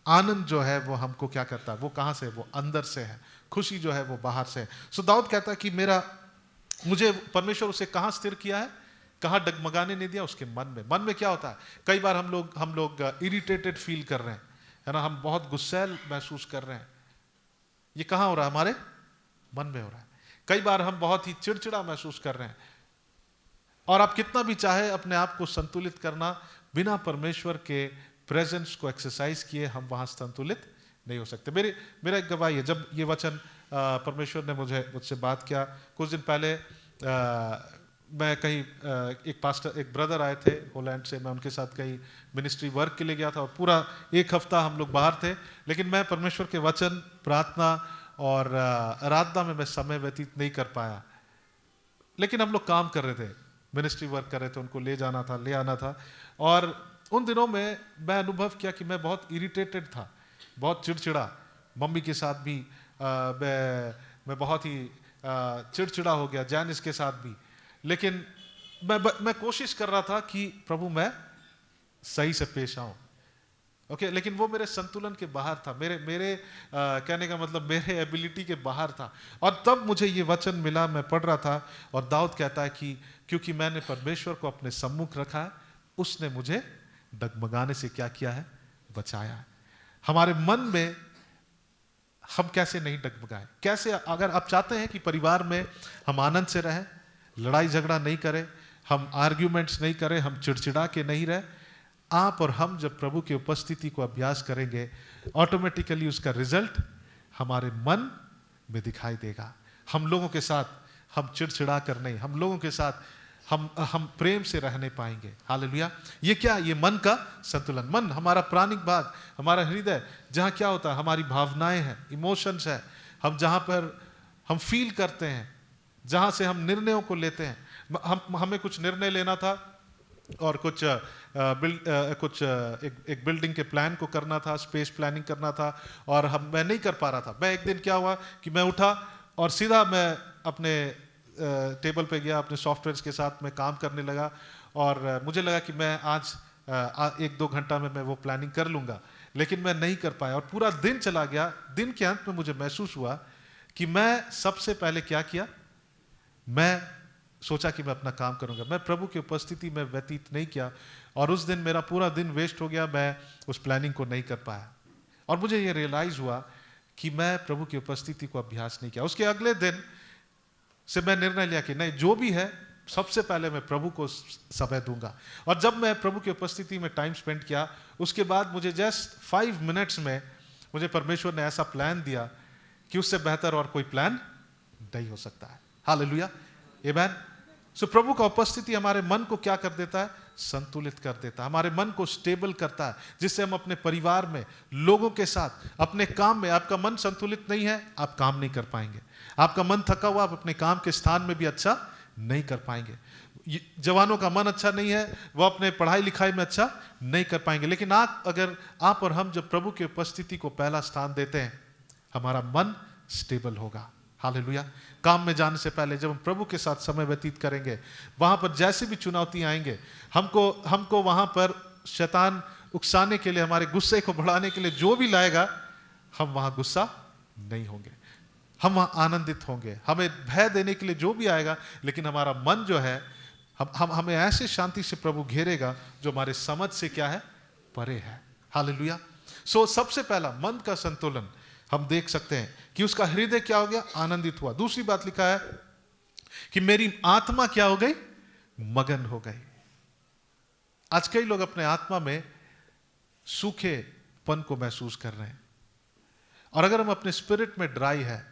आनंद जो है वो हमको क्या करता है? वो कहां से? वो अंदर से है। खुशी जो है वो बाहर से है। सो दाऊद कहता है कि मुझे परमेश्वर उसे कहां स्थिर किया है? कहां डगमगाने नहीं दिया? उसके मन में। मन में क्या होता है? कई बार हम लोग इरिटेटेड फील कर रहे हैं, है ना, हम बहुत गुस्सैल महसूस कर रहे हैं। ये कहां हो रहा है? हमारे मन में हो रहा है। कई बार हम बहुत ही चिड़चिड़ा महसूस कर रहे हैं, और आप कितना भी चाहे अपने आप को संतुलित करना, बिना परमेश्वर के प्रेजेंस को एक्सरसाइज किए हम वहां संतुलित नहीं हो सकते। मेरा एक गवाही है, जब ये वचन परमेश्वर ने मुझसे बात किया कुछ दिन पहले, मैं कहीं एक ब्रदर आए थे होलैंड से, मैं उनके साथ कहीं मिनिस्ट्री वर्क के लिए गया था और पूरा एक हफ्ता हम लोग बाहर थे, लेकिन मैं परमेश्वर के वचन, प्रार्थना और आराधना में मैं समय व्यतीत नहीं कर पाया। लेकिन हम लोग काम कर रहे थे, मिनिस्ट्री वर्क कर रहे थे, उनको ले जाना था, ले आना था। और उन दिनों में मैं अनुभव किया कि मैं बहुत इरिटेटेड था, बहुत चिड़चिड़ा। मम्मी के साथ भी मैं बहुत ही चिड़चिड़ा हो गया, जैनिस के साथ भी। लेकिन मैं कोशिश कर रहा था कि प्रभु मैं सही से पेश आऊं, ओके। लेकिन वो मेरे संतुलन के बाहर था, मेरे कहने का मतलब मेरे एबिलिटी के बाहर था। और तब मुझे ये वचन मिला, मैं पढ़ रहा था, और दाऊद कहता है कि क्योंकि मैंने परमेश्वर को अपने सम्मुख रखा है, उसने मुझे डगमगाने से क्या किया है, बचाया है। हमारे मन में हम कैसे नहीं डगमगाए, कैसे, अगर आप चाहते हैं कि परिवार में हम आनंद से रहें, लड़ाई झगड़ा नहीं करें, हम आर्ग्यूमेंट्स नहीं करें, हम चिड़चिड़ा के नहीं रहे, आप और हम जब प्रभु की उपस्थिति को अभ्यास करेंगे, ऑटोमेटिकली उसका रिजल्ट हमारे मन में दिखाई देगा। हम लोगों के साथ हम चिड़चिड़ा कर नहीं, हम लोगों के साथ हम प्रेम से रहने पाएंगे। हालेलुया। ये क्या, ये मन का संतुलन। मन हमारा प्राणिक भाग, हमारा हृदय, जहाँ क्या होता है, हमारी भावनाएं हैं, इमोशंस है, हम जहाँ पर हम फील करते हैं, जहाँ से हम निर्णयों को लेते हैं। हमें कुछ निर्णय लेना था और एक बिल्डिंग के प्लान को करना था, स्पेस प्लानिंग करना था, और मैं नहीं कर पा रहा था। मैं एक दिन क्या हुआ कि मैं उठा और सीधा मैं अपने टेबल पे गया, अपने सॉफ्टवेयर्स के साथ मैं काम करने लगा, और मुझे लगा कि मैं आज 1-2 घंटा में मैं वो प्लानिंग कर लूँगा, लेकिन मैं नहीं कर पाया और पूरा दिन चला गया। दिन के अंत में मुझे महसूस हुआ कि मैं सबसे पहले क्या किया, मैं सोचा कि मैं अपना काम करूंगा, मैं प्रभु की उपस्थिति में व्यतीत नहीं किया, और उस दिन मेरा पूरा दिन वेस्ट हो गया, मैं उस प्लानिंग को नहीं कर पाया। और मुझे ये रियलाइज हुआ कि मैं प्रभु की उपस्थिति को अभ्यास नहीं किया। उसके अगले दिन से मैं निर्णय लिया कि नहीं, जो भी है सबसे पहले मैं प्रभु को समय दूंगा। और जब मैं प्रभु की उपस्थिति में टाइम स्पेंड किया, उसके बाद मुझे जस्ट 5 मिनट्स में मुझे परमेश्वर ने ऐसा प्लान दिया कि उससे बेहतर और कोई प्लान नहीं हो सकता है। हालेलुया, आमेन। सो प्रभु का उपस्थिति हमारे मन को क्या कर देता है, संतुलित कर देता है, हमारे मन को स्टेबल करता है, जिससे हम अपने परिवार में, लोगों के साथ, अपने काम में, आपका मन संतुलित नहीं है, आप काम नहीं कर पाएंगे। आपका मन थका हुआ, आप अपने काम के स्थान में भी अच्छा नहीं कर पाएंगे। जवानों का मन अच्छा नहीं है, वो अपने पढ़ाई लिखाई में अच्छा नहीं कर पाएंगे। लेकिन अगर आप और हम जब प्रभु की उपस्थिति को पहला स्थान देते हैं, हमारा मन स्टेबल होगा। हालेलुया। काम में जाने से पहले जब हम प्रभु के साथ समय व्यतीत करेंगे, वहां पर जैसे भी चुनौती आएंगे, हमको वहां पर शैतान उकसाने के लिए, हमारे गुस्से को बढ़ाने के लिए जो भी लाएगा, हम वहां गुस्सा नहीं होंगे, हम वहां आनंदित होंगे। हमें भय देने के लिए जो भी आएगा, लेकिन हमारा मन जो है, हमें ऐसे शांति से प्रभु घेरेगा जो हमारे समझ से क्या है, परे है। हालेलुया। सो सबसे पहला मन का संतुलन हम देख सकते हैं कि उसका हृदय क्या हो गया, आनंदित हुआ। दूसरी बात लिखा है कि मेरी आत्मा क्या हो गई, मगन हो गई। आज कई लोग अपने आत्मा में सूखेपन को महसूस कर रहे हैं, और अगर हम अपने स्पिरिट में ड्राई है,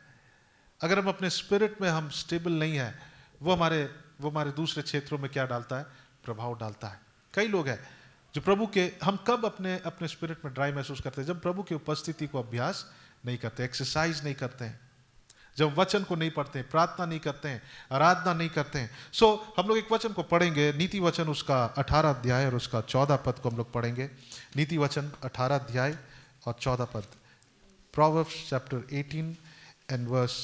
अगर हम अपने स्पिरिट में हम स्टेबल नहीं है, वो हमारे दूसरे क्षेत्रों में क्या डालता है, प्रभाव डालता है। कई लोग हैं जो प्रभु के, हम कब अपने स्पिरिट में ड्राई महसूस करते हैं, जब प्रभु की उपस्थिति को अभ्यास नहीं करते, एक्सरसाइज नहीं करते हैं, जब वचन को नहीं पढ़ते हैं, प्रार्थना नहीं करते हैं, आराधना नहीं करते हैं। सो हम लोग एक वचन को पढ़ेंगे, नीति वचन उसका 18 अध्याय और उसका 14 पद को हम लोग पढ़ेंगे। नीति वचन 18 अध्याय और 14 पद, प्रोवर्ब्स चैप्टर 18 एंड वर्स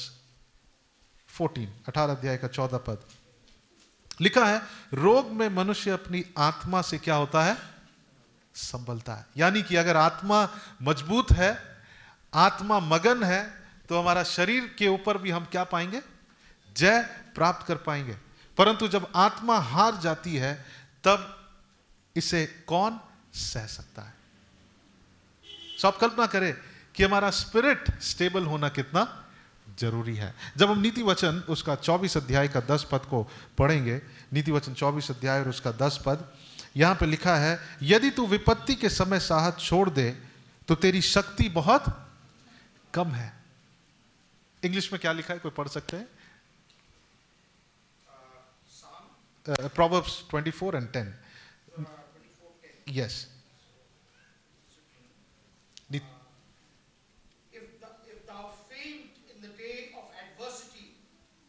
14, 18 अध्याय का 14 पद लिखा है, रोग में मनुष्य अपनी आत्मा से क्या होता है, संभलता है। यानी कि अगर आत्मा मजबूत है, आत्मा मगन है, तो हमारा शरीर के ऊपर भी हम क्या पाएंगे, जय प्राप्त कर पाएंगे। परंतु जब आत्मा हार जाती है, तब इसे कौन सह सकता है। सो आप कल्पना करें कि हमारा स्पिरिट स्टेबल होना कितना जरूरी है। जब हम नीति वचन उसका 24 अध्याय का 10 पद को पढ़ेंगे, नीति वचन 24 अध्याय और उसका 10 पद, यहां पे लिखा है, यदि तू विपत्ति के समय साहस छोड़ दे तो तेरी शक्ति बहुत कम है। इंग्लिश में क्या लिखा है, कोई पढ़ सकते हैं? Proverbs 24 and 10. Yes. If thou faint in the day of adversity,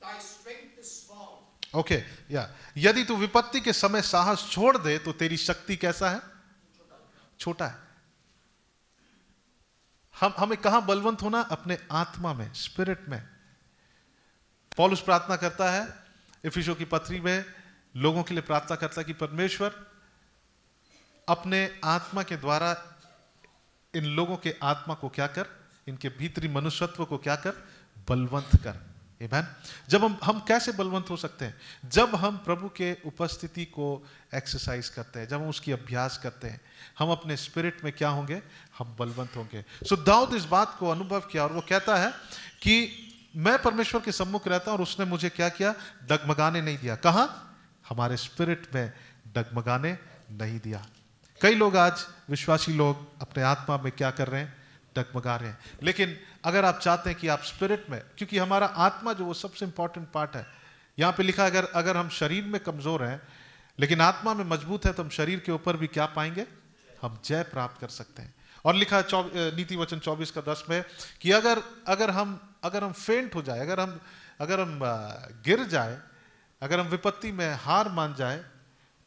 thy strength is small. Okay या यदि तू विपत्ति के समय साहस छोड़ दे तो तेरी शक्ति कैसा है? छोटा है। हमें कहां बलवंत होना? अपने आत्मा में, स्पिरिट में। पौलुस प्रार्थना करता है इफिसियों की पत्री में, लोगों के लिए प्रार्थना करता है कि परमेश्वर अपने आत्मा के द्वारा इन लोगों के आत्मा को क्या कर, इनके भीतरी मनुष्यत्व को क्या कर, बलवंत कर। आमीन। जब हम कैसे बलवंत हो सकते हैं? जब हम प्रभु के उपस्थिति को एक्सरसाइज करते हैं, जब हम उसकी अभ्यास करते हैं, हम अपने स्पिरिट में क्या होंगे? हम बलवंत होंगे। सो दाऊद इस बात को अनुभव किया और वो कहता है कि मैं परमेश्वर के सम्मुख रहता हूं और उसने मुझे क्या किया? डगमगाने नहीं दिया। कहां? हमारे स्पिरिट में डगमगाने नहीं दिया। कई लोग आज, विश्वासी लोग, अपने आत्मा में क्या कर रहे हैं? डगमगा रहे हैं। लेकिन अगर आप चाहते हैं कि आप स्पिरिट में, क्योंकि हमारा आत्मा जो वो सबसे इंपॉर्टेंट पार्ट है, यहां पे लिखा है अगर हम शरीर में कमजोर हैं लेकिन आत्मा में मजबूत है तो हम शरीर के ऊपर भी क्या पाएंगे? हम जय प्राप्त कर सकते हैं। और लिखा है नीति वचन 24:10 में कि अगर हम फेंट हो जाए, अगर हम गिर जाए, अगर हम विपत्ति में हार मान जाए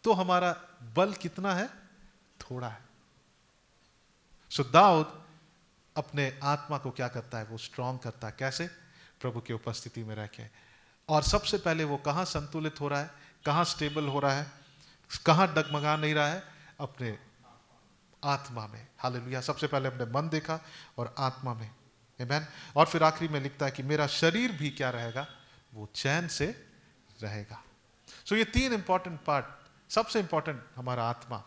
तो हमारा बल कितना है? थोड़ा है। सो दाऊद अपने आत्मा को क्या करता है? वो स्ट्रांग करता है। कैसे? प्रभु की उपस्थिति में रह के। और सबसे पहले वो कहां संतुलित हो रहा है? कहां स्टेबल हो रहा है? कहां डगमगा नहीं रहा है? अपने आत्मा में। हालेलुया। सबसे पहले हमने मन देखा और आत्मा में। आमीन। और फिर आखिरी में लिखता है कि मेरा शरीर भी क्या रहेगा? वो चैन से रहेगा। सो ये तीन इंपॉर्टेंट पार्ट, सबसे इंपॉर्टेंट हमारा आत्मा,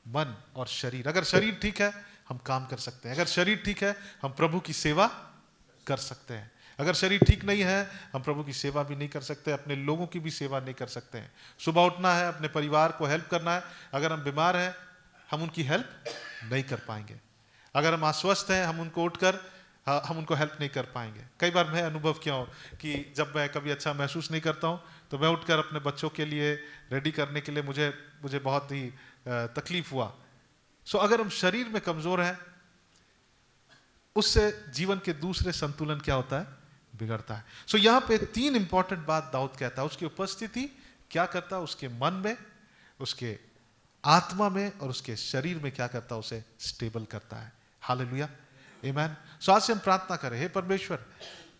मन और शरीर। अगर शरीर ठीक है हम काम कर सकते हैं, अगर शरीर ठीक है हम प्रभु की सेवा कर सकते हैं। अगर शरीर ठीक नहीं है हम प्रभु की सेवा भी नहीं कर सकते, अपने लोगों की भी सेवा नहीं कर सकते हैं। सुबह उठना है, अपने परिवार को हेल्प करना है, अगर हम बीमार हैं हम उनकी हेल्प नहीं कर पाएंगे। अगर हम अस्वस्थ हैं हम उनको हेल्प नहीं कर पाएंगे। कई बार मैं अनुभव किया हूँ कि जब मैं कभी अच्छा महसूस नहीं करता हूँ तो मैं उठकर अपने बच्चों के लिए रेडी करने के लिए मुझे बहुत ही तकलीफ हुआ। सो अगर हम शरीर में कमजोर हैं उससे जीवन के दूसरे संतुलन क्या होता है? बिगड़ता है। सो यहां पे तीन इंपॉर्टेंट बात दाऊद कहता है। उसकी उपस्थिति क्या करता है? उसके मन में, उसके आत्मा में और उसके शरीर में क्या करता है? उसे स्टेबल करता है। हालेलुया। आमीन। सो आज से हम प्रार्थना करें, हे परमेश्वर,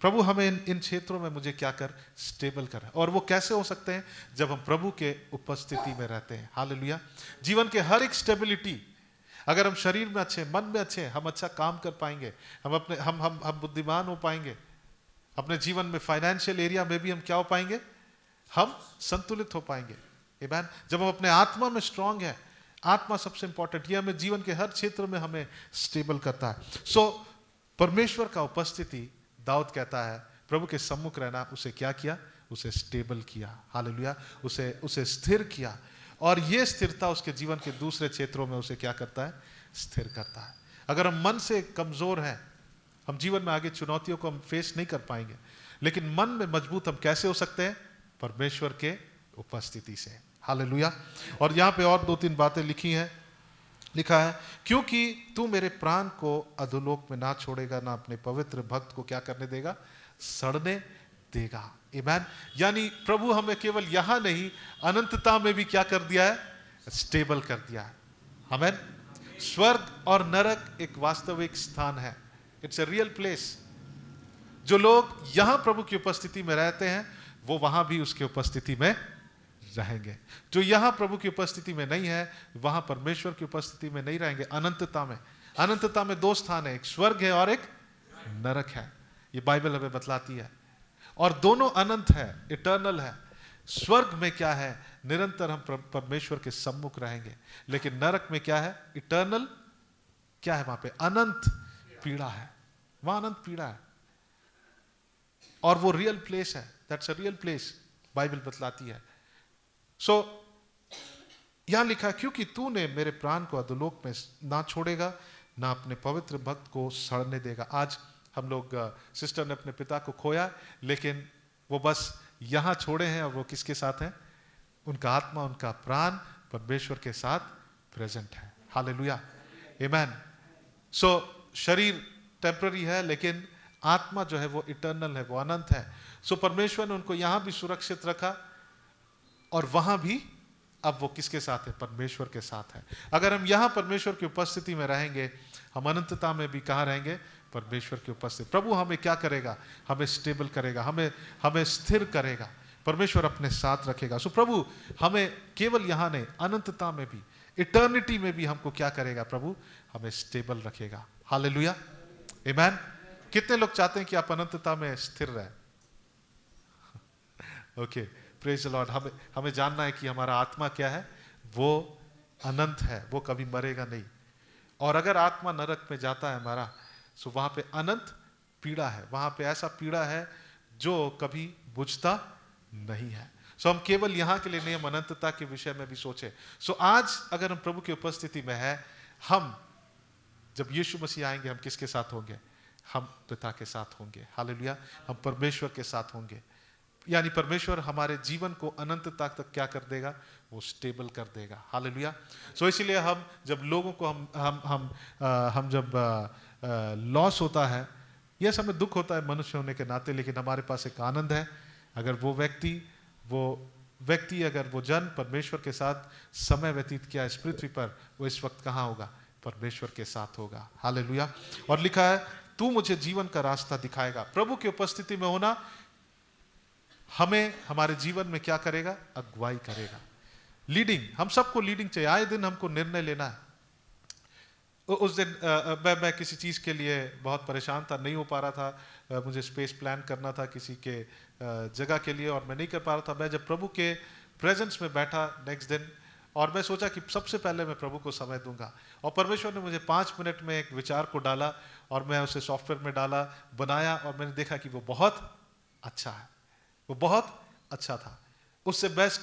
प्रभु हमें इन क्षेत्रों में मुझे क्या कर? स्टेबल कर। और वो कैसे हो सकते हैं? जब हम प्रभु के उपस्थिति में रहते हैं। हालेलुया। जीवन के हर एक स्टेबिलिटी, अगर हम शरीर में अच्छे, मन में अच्छे, हम अच्छा काम कर पाएंगे, हम बुद्धिमान हो पाएंगे। अपने जीवन में फाइनेंशियल एरिया में भी हम क्या हो पाएंगे? हम संतुलित हो पाएंगे। आमीन। जब हम अपने आत्मा में स्ट्रांग है, आत्मा सबसे इंपॉर्टेंट, ये हमें जीवन के हर क्षेत्र में हमें स्टेबल करता है। सो परमेश्वर का उपस्थिति, दाऊद कहता है प्रभु के सम्मुख रहना उसे क्या किया? उसे स्टेबल किया। हालेलुया। उसे स्थिर किया। और ये स्थिरता उसके जीवन के दूसरे क्षेत्रों में उसे क्या करता है? स्थिर करता है। अगर हम मन से कमजोर हैं, हम जीवन में आगे चुनौतियों को हम फेस नहीं कर पाएंगे, लेकिन मन में मजबूत हम कैसे हो सकते हैं? परमेश्वर के उपस्थिति से। हालेलुया। और यहाँ पे और 2-3 बातें लिखी हैं। लिखा है क्योंकि तू मेरे प्राण को अधोलोक में ना छोड़ेगा, ना अपने पवित्र भक्त को क्या करने देगा? सड़ने देगा। आमीन। यानी प्रभु हमें केवल यहां नहीं, अनंतता में भी क्या कर दिया है? स्टेबल कर दिया है। आमीन। स्वर्ग और नरक एक वास्तविक स्थान है। It's a real place. जो लोग यहां प्रभु की उपस्थिति में रहते हैं वो वहां भी उसकी उपस्थिति में रहेंगे। जो यहां प्रभु की उपस्थिति में नहीं है वहां परमेश्वर की उपस्थिति में नहीं रहेंगे। अनंतता में 2 स्थान है, एक स्वर्ग है और एक नरक है। ये बाइबल हमें बतलाती है। और दोनों अनंत है, इटर्नल है। स्वर्ग में क्या है? निरंतर हम परमेश्वर के सम्मुख रहेंगे। लेकिन नरक में क्या है? इटर्नल क्या है? वहां पे अनंत पीड़ा है। वहां अनंत पीड़ा है। और वो रियल प्लेस है। That's a real place, Bible बतलाती है। सो यहां लिखा क्योंकि तूने मेरे प्राण को अधोलोक में ना छोड़ेगा, ना अपने पवित्र भक्त को सड़ने देगा। आज हम लोग, सिस्टर ने अपने पिता को खोया, लेकिन वो बस यहां छोड़े हैं और वो किसके साथ हैं? उनका आत्मा, उनका प्राण परमेश्वर के साथ प्रेजेंट है। हालेलुया, आमेन। सो शरीर टेम्पररी है, लेकिन आत्मा जो है वो इटर्नल है, वो अनंत है। सो परमेश्वर ने उनको यहां भी सुरक्षित रखा और वहां भी अब वो किसके साथ है? परमेश्वर के साथ है। अगर हम यहां परमेश्वर की उपस्थिति में रहेंगे, हम अनंतता में भी कहां रहेंगे? परमेश्वर की उपस्थिति। प्रभु हमें क्या करेगा? हमें स्टेबल करेगा, हमें स्थिर करेगा, परमेश्वर अपने साथ रखेगा। सो प्रभु हमें केवल यहां नहीं, अनंतता में भी, इटर्निटी में भी हमको क्या करेगा? प्रभु हमें स्टेबल रखेगा। हालेलुया, आमेन। कितने लोग चाहते हैं कि आप अनंतता में स्थिर रहें? Okay, praise the Lord. हमें जानना है कि हमारा आत्मा क्या है? वो अनंत है, वो कभी मरेगा नहीं। और अगर आत्मा नरक में जाता है हमारा, सो वहां पे अनंत पीड़ा है, वहां पे ऐसा पीड़ा है जो कभी बुझता नहीं है। सो हम केवल यहां के लिए नहीं, हम अनंतता के विषय में भी सोचे। सो आज अगर हम प्रभु की उपस्थिति में है, हम जब यीशु मसीह आएंगे, हम किसके साथ होंगे? हम पिता के साथ होंगे। हालेलुया, हम परमेश्वर के साथ होंगे। यानी परमेश्वर हमारे जीवन को अनंतता तक क्या कर देगा? वो स्टेबल कर देगा। हालेलुया। सो इसीलिए हम जब लोगों को हम जब लॉस होता है, यस हमें दुख होता है मनुष्य होने के नाते, लेकिन हमारे पास एक आनंद है। अगर वो व्यक्ति अगर वो जन परमेश्वर के साथ समय व्यतीत किया इस पृथ्वी पर, वो इस वक्त कहाँ होगा? परमेश्वर के साथ होगा। हालेलुया। और लिखा है, तू मुझे जीवन का रास्ता दिखाएगा। प्रभु की उपस्थिति में होना हमें हमारे जीवन में क्या करेगा? अगुवाई करेगा, लीडिंग। हम सबको लीडिंग चाहिए। आए दिन हमको निर्णय लेना है। उस दिन मैं किसी चीज के लिए बहुत परेशान था, नहीं हो पा रहा था। मुझे स्पेस प्लान करना था किसी के जगह के लिए, और मैं नहीं कर पा रहा था। मैं जब प्रभु के प्रेजेंस में बैठा नेक्स्ट दिन, और मैं सोचा कि सबसे पहले मैं प्रभु को समय दूंगा, और परमेश्वर ने मुझे 5 मिनट में एक विचार को डाला, और मैं उसे सॉफ्टवेयर में डाला, बनाया, और मैंने देखा कि वो बहुत अच्छा है, वो बहुत अच्छा था। उससे बेस्ट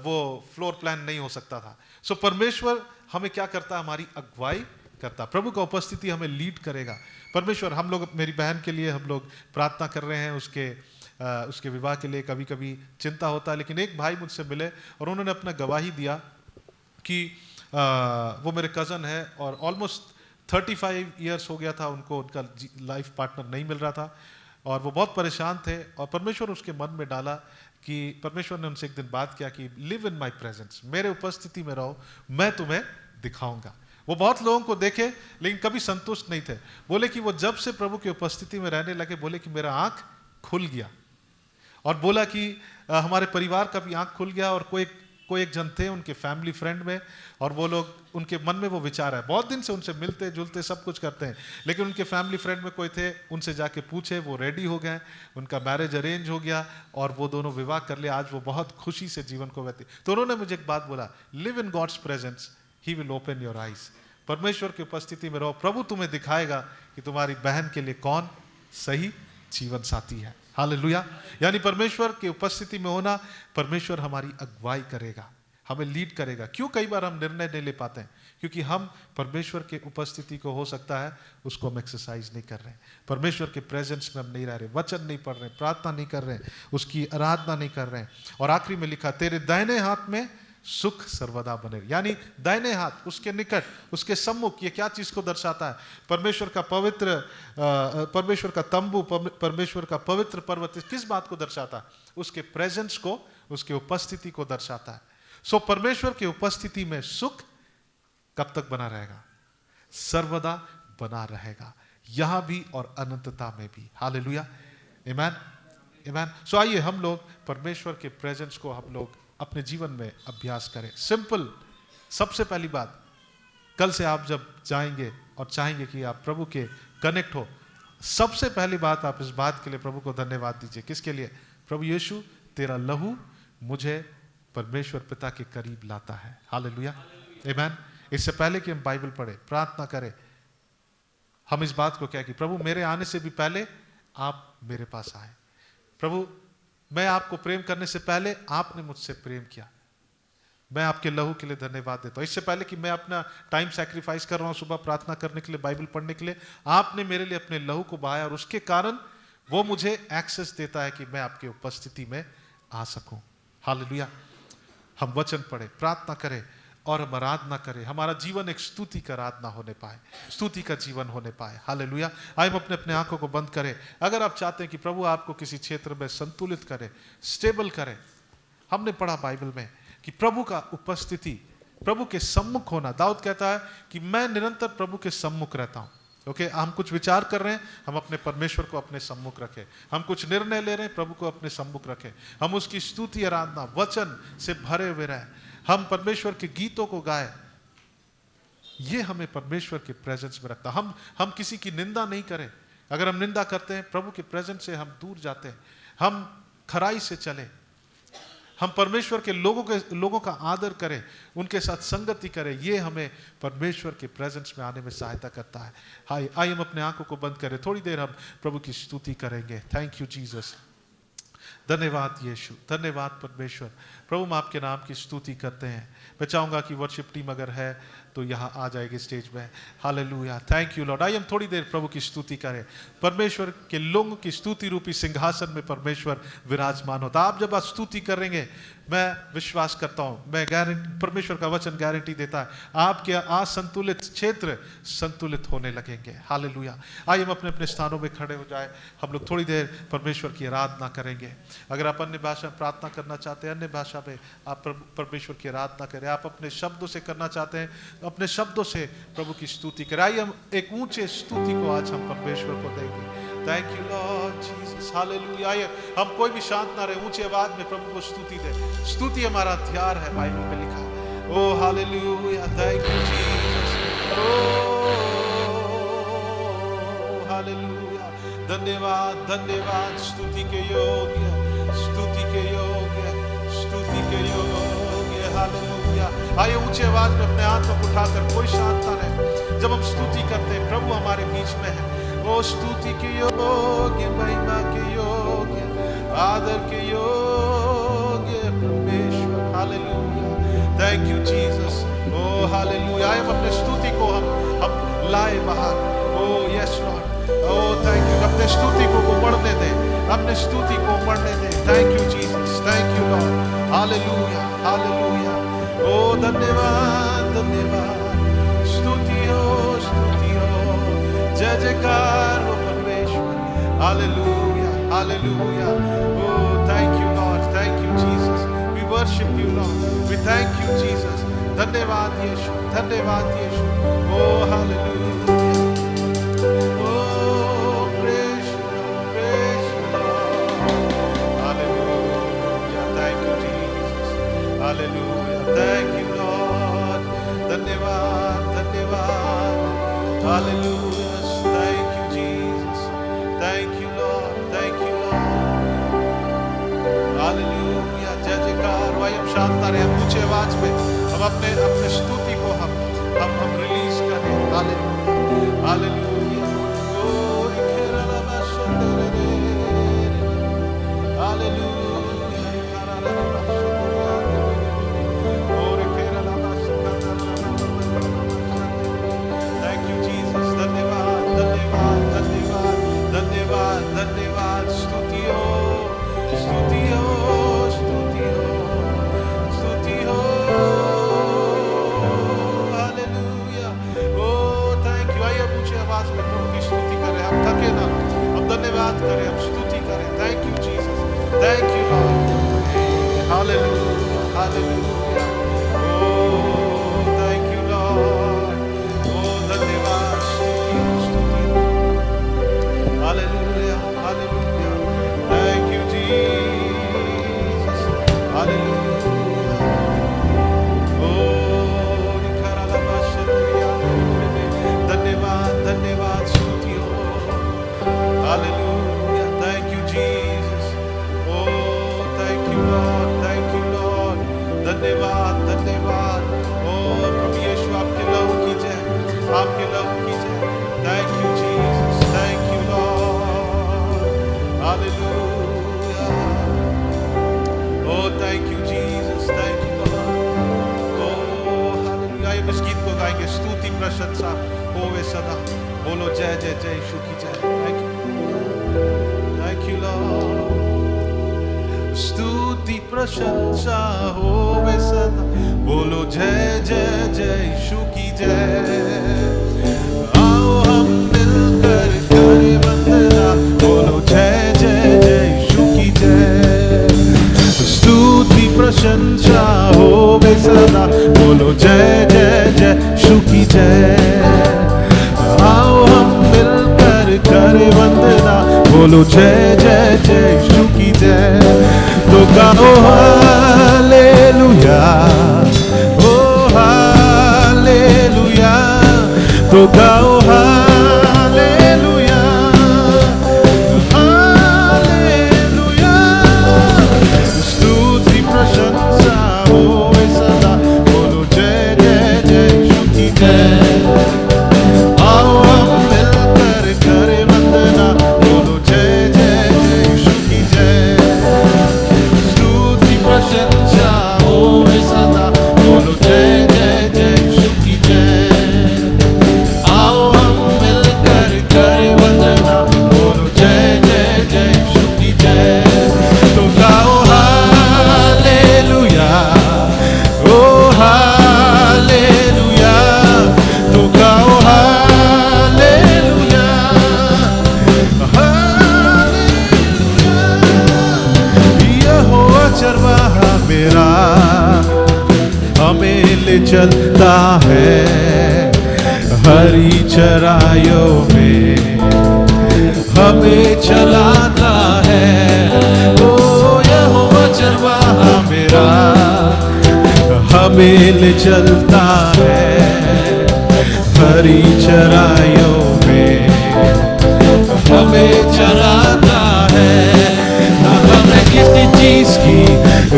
वो फ्लोर प्लान नहीं हो सकता था। सो परमेश्वर हमें क्या करता? हमारी अगुवाई करता। प्रभु का उपस्थिति हमें लीड करेगा। परमेश्वर, हम लोग, मेरी बहन के लिए हम लोग प्रार्थना कर रहे हैं, उसके विवाह के लिए कभी कभी चिंता होता है। लेकिन एक भाई मुझसे मिले और उन्होंने अपना गवाही दिया कि वो मेरे कज़न है और ऑलमोस्ट 35 ईयर्स हो गया था उनको, उनका लाइफ पार्टनर नहीं मिल रहा था और वो बहुत परेशान थे। और परमेश्वर उसके मन में डाला कि परमेश्वर ने उनसे एक दिन बात किया कि लिव इन माई प्रेजेंस, मेरे उपस्थिति में रहो, मैं तुम्हें दिखाऊंगा। वो बहुत लोगों को देखे लेकिन कभी संतुष्ट नहीं थे। बोले कि वो जब से प्रभु की उपस्थिति में रहने लगे, बोले कि मेरा आंख खुल गया। और बोला कि हमारे परिवार का भी आंख खुल गया। और कोई एक जन थे उनके फैमिली फ्रेंड में, और वो लोग, उनके मन में वो विचार है, बहुत दिन से उनसे मिलते जुलते सब कुछ करते हैं, लेकिन उनके फैमिली फ्रेंड में कोई थे, उनसे जाके पूछे, वो रेडी हो गए, उनका मैरिज अरेंज हो गया और वो दोनों विवाह कर लिए। आज वो बहुत खुशी से जीवन को व्यतीत। तो उन्होंने मुझे एक बात बोला, live in God's presence, he will open your eyes. परमेश्वर की उपस्थिति में रहो, प्रभु तुम्हें दिखाएगा कि तुम्हारी बहन के लिए कौन सही जीवन साथी है। हालेलुया। यानी परमेश्वर की उपस्थिति में होना, परमेश्वर हमारी अगुवाई करेगा, हमें लीड करेगा। क्यों कई बार हम निर्णय नहीं ले पाते हैं? क्योंकि हम परमेश्वर के उपस्थिति को, हो सकता है उसको हम एक्सरसाइज नहीं कर रहे हैं, परमेश्वर के प्रेजेंस में हम नहीं रह रहे, वचन नहीं पढ़ रहे, प्रार्थना नहीं कर रहे, उसकी आराधना नहीं कर रहे हैं। और आखिरी में लिखा, तेरे दाहिने हाथ में सुख सर्वदा बने। यानी दाहिने हाथ, उसके निकट, उसके सम्मुख। ये क्या चीज को दर्शाता है? परमेश्वर का पवित्र, परमेश्वर का तंबू, परमेश्वर का पवित्र पर्वत। किस बात को दर्शाता है? उसके प्रेजेंस को, उसके उपस्थिति को दर्शाता है। सो परमेश्वर की उपस्थिति में सुख कब तक बना रहेगा? सर्वदा बना रहेगा, यहां भी और अनंतता में भी। हालेलुया, आमेन, आमेन। सो आइए हम लोग परमेश्वर के प्रेजेंस को हम लोग अपने जीवन में अभ्यास करें। सिंपल, सबसे पहली बात, कल से आप जब जाएंगे और चाहेंगे कि आप प्रभु के कनेक्ट हो, सबसे पहली बात आप इस बात के लिए प्रभु को धन्यवाद दीजिए। किसके लिए? प्रभु यीशु, तेरा लहू मुझे परमेश्वर पिता के करीब लाता है। हालेलुया, आमेन। इससे पहले कि हम बाइबल पढ़े, प्रार्थना करें, हम इस बात को कहें कि प्रभु मेरे आने से भी पहले आप मेरे पास आए। प्रभु मैं आपको प्रेम करने से पहले आपने मुझसे प्रेम किया। मैं आपके लहू के लिए धन्यवाद देता हूं। इससे पहले कि मैं अपना टाइम सैक्रिफाइस कर रहा हूं सुबह प्रार्थना करने के लिए, बाइबल पढ़ने के लिए, आपने मेरे लिए अपने लहू को बहाया और उसके कारण वो मुझे एक्सेस देता है कि मैं आपकी उपस्थिति में आ सकूं। हालेलुया। हम वचन पढ़े, प्रार्थना करें और हम आराधना करें। हमारा जीवन एक स्तुति का आराधना होने पाए, स्तुति का जीवन होने पाए। हालेलुया। आइए हम अपने अपने आंखों को बंद करें। अगर आप चाहते हैं कि प्रभु आपको किसी क्षेत्र में संतुलित करे, स्टेबल करे, हमने पढ़ा बाइबल में कि प्रभु का उपस्थिति, प्रभु के सम्मुख होना। दाऊद कहता है कि मैं निरंतर प्रभु के सम्मुख रहता हूं। ओके, हम कुछ विचार कर रहे हैं, हम अपने परमेश्वर को अपने सम्मुख रखें। हम कुछ निर्णय ले रहे हैं, प्रभु को अपने सम्मुख रखें। हम उसकी स्तुति आराधना वचन से भरे हुए रहें। हम परमेश्वर के गीतों को गाएं। ये हमें परमेश्वर के प्रेजेंस में रखता। हम किसी की निंदा नहीं करें। अगर हम निंदा करते हैं, प्रभु के प्रेजेंस से हम दूर जाते हैं। हम खराई से चले, हम परमेश्वर के लोगों का आदर करें, उनके साथ संगति करें। ये हमें परमेश्वर के प्रेजेंस में आने में सहायता करता है। हाय, आइए हम अपने आंखों को बंद करें, थोड़ी देर हम प्रभु की स्तुति करेंगे। Thank you Jesus. धन्यवाद यीशु, धन्यवाद परमेश्वर। प्रभु हम आपके नाम की स्तुति करते हैं। मैं चाहूंगा कि वर्शिप टीम अगर है तो यहाँ आ जाएगी स्टेज में। Hallelujah, thank you Lord. आइए हम थोड़ी देर प्रभु की स्तुति करें। परमेश्वर के लोगों की स्तुति रूपी सिंहासन में परमेश्वर विराजमान होता। आप जब आप स्तुति करेंगे, मैं विश्वास करता हूँ, मैं गारंटी, परमेश्वर का वचन गारंटी देता है, आपके असंतुलित क्षेत्र संतुलित होने लगेंगे। हालेलुया। आइए हम अपने अपने स्थानों में खड़े हो जाए। हम लोग थोड़ी देर परमेश्वर की आराधना करेंगे। अगर आप अन्य भाषा में प्रार्थना करना चाहते हैं, अन्य भाषा में आप परमेश्वर की आराधना करें। आप अपने शब्दों से करना चाहते हैं, अपने शब्दों से प्रभु की स्तुति करें। आइए हम एक ऊंचे स्तुति को आज हम परमेश्वर को देंगे। Thank you Lord Jesus, hallelujah. आइए हम कोई भी शांत ना रहे, ऊंची आवाज में प्रभु को स्तुति दे। स्तुति हमारा हथियार है, बाइबल में लिखा है। Oh hallelujah, thank you Jesus. O hallelujah, धन्यवाद धन्यवाद। स्तुति के योग्य, स्तुति के योग्य, स्तुति के योग्य। हालेलुया। आइए ऊंची आवाज में अपने हाथों को उठाकर, कोई शांत ना रहे। जब हम स्तुति करते हैं, प्रभु हमारे बीच में है। ओ स्तुति के योग्य, महिमा के योग्य, आदर के योग्य परमेश्वर। हालेलुया, थैंक यू जीसस। ओ हालेलुया। आइए हम अपने स्तुति को हम लाए बाहर। Oh yes Lord, oh thank you. अपने स्तुति को बढ़ने दें, अपने स्तुति को बढ़ने दें। Thank you Jesus, thank you Lord. Hallelujah hallelujah. Oh धन्यवाद धन्यवाद। स्तुति हो, स्तुति हो, जय जयकार हो परमेश्वर। Hallelujah hallelujah. Oh thank you lord, thank you Jesus. We worship you lord, we thank you Jesus. धन्यवाद यीशु, धन्यवाद Yishu. Oh hallelujah. Oh praise praise lord. Hallelujah, thank you Jesus. Hallelujah, thank you lord. धन्यवाद धन्यवाद। Hallelujah, thank you Jesus, thank you lord, thank you Lord. Hallelujah, जय जयकार। भाई हम शांत रहे, हम ऊंची आवाज में हम अपने स्तुति को हम रिलीज करें। Hallelujah hallelujah. ओ रिखेरा बाशंदरे रे, हालेलुया। धन्यवाद। स्तुति हो, स्तुति हो, स्तुति हो, स्तुति हो। हालेलुया। Oh thank you. आइए ऊंची आवाज में प्रभु की स्तुति करें। हम थके ना, हम धन्यवाद करें, हम स्तुति करें। Thank you Jesus, thank you Lord. Hallelujah hallelujah. Oh thank you Lord. Oh धन्यवाद। स्तुति hallelujah hallelujah. Thank you Jesus. Hallelujah. Oh निखरा बाशरिया। धन्यवाद धन्यवाद। स्तुति हो। Hallelujah, thank you Jesus. Oh thank you lord, thank you lord. धन्यवाद धन्यवाद। ओ प्रभु यीशु, आपके लहू की जय, आपके लहू की जय। Thank you Jesus, thank you Lord. हालेलुया। Oh thank you Jesus, thank you Lord. ओ हालेलुया। हम इस गीत को गाएंगे। स्तुति प्रशंसा होवे सदा, बोलो जय जय जय यीशु की जय। Thank you Lord. स्तुति स्तुति प्रशंसा होवे सदा। बोलो जय जय जय यीशु की जय। आओ हम मिलकर करें वंदना। बोलो जय जय जय यीशु की जय। स्तुति प्रशंसा होवे सदा। बोलो जय जय जय यीशु की जय। आओ हम मिलकर करें वंदना। बोलो जय जय जय यीशु की जय। तो गाओ हालेलुया, ओ हालेलुया। तो गाओ हालेलुया, हालेलुया। स्तुति प्रशंसा होवे सदा। बोलो जय जय जय यीशु की जय। आओ हम मिलकर करें वंदना। बोलो जय जय जय यीशु की जय। स्तुति प्रशंसा होवे सदा। बोलो जय जय जय यीशु की जय। आओ हम मिलकर करें वंदना। बोलो जय जय जय यीशु की जय। तो गाओ हालेलुया, ओ हालेलुया। तो गाओ हालेलुया, हालेलुया। यहोवा चरवाहा मेरा हमें ले चलता है हरी चराइयों में, हमें चलाता है। ओ यहोवा चरवाहा मेरा हमें ले चलता है हरी चराइयों में, हमें चलाता है। ना हमें किसी चीज की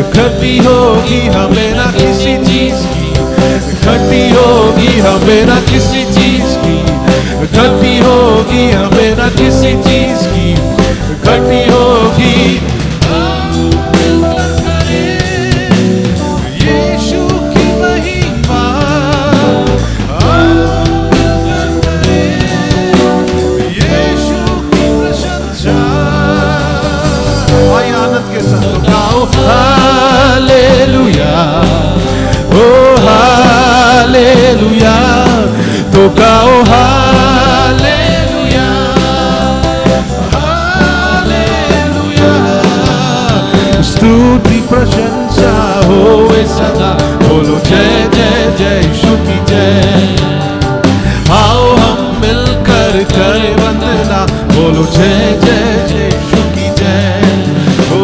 घटी होगी, हमें ना किसी चीज की घटी होगी, हमें ना किसी चीज की घटी होगी, हमें ना किसी चीज की घटी होगी। यीशु की महिमा, यीशु की प्रशंसा। आइए आनंद के साथ गाओ हालेलुया, ओ हालेलुया। तो गाओ हालेलुया, हालेलुया। स्तुति प्रशंसा होवे सदा। बोलो जय जय जय यीशु की जय। आओ हम मिलकर करें वंदना। बोलो जय जय जय यीशु की जय। ओ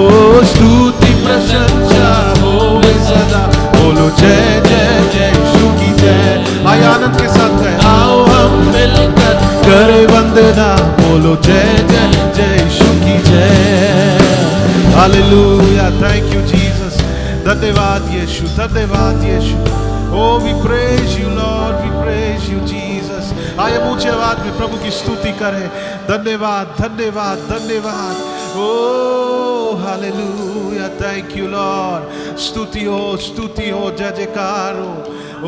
स्तुति प्रशंसा होवे सदा। बोलो जय जय जय यीशु की जय। आइए आनंद के साथ कहें, आओ हम मिलकर करें वंदना। बोलो जय जय जय यीशु की जय। Hallelujah, thank you Jesus. धन्यवाद यीशु, धन्यवाद यीशु। Oh, we praise you, Lord. We praise you, Jesus. आइए ऊंचे आवाज में प्रभु की स्तुति करें। धन्यवाद, धन्यवाद, धन्यवाद। Oh, hallelujah. Thank you, Lord. स्तुति हो, जय जयकार हो।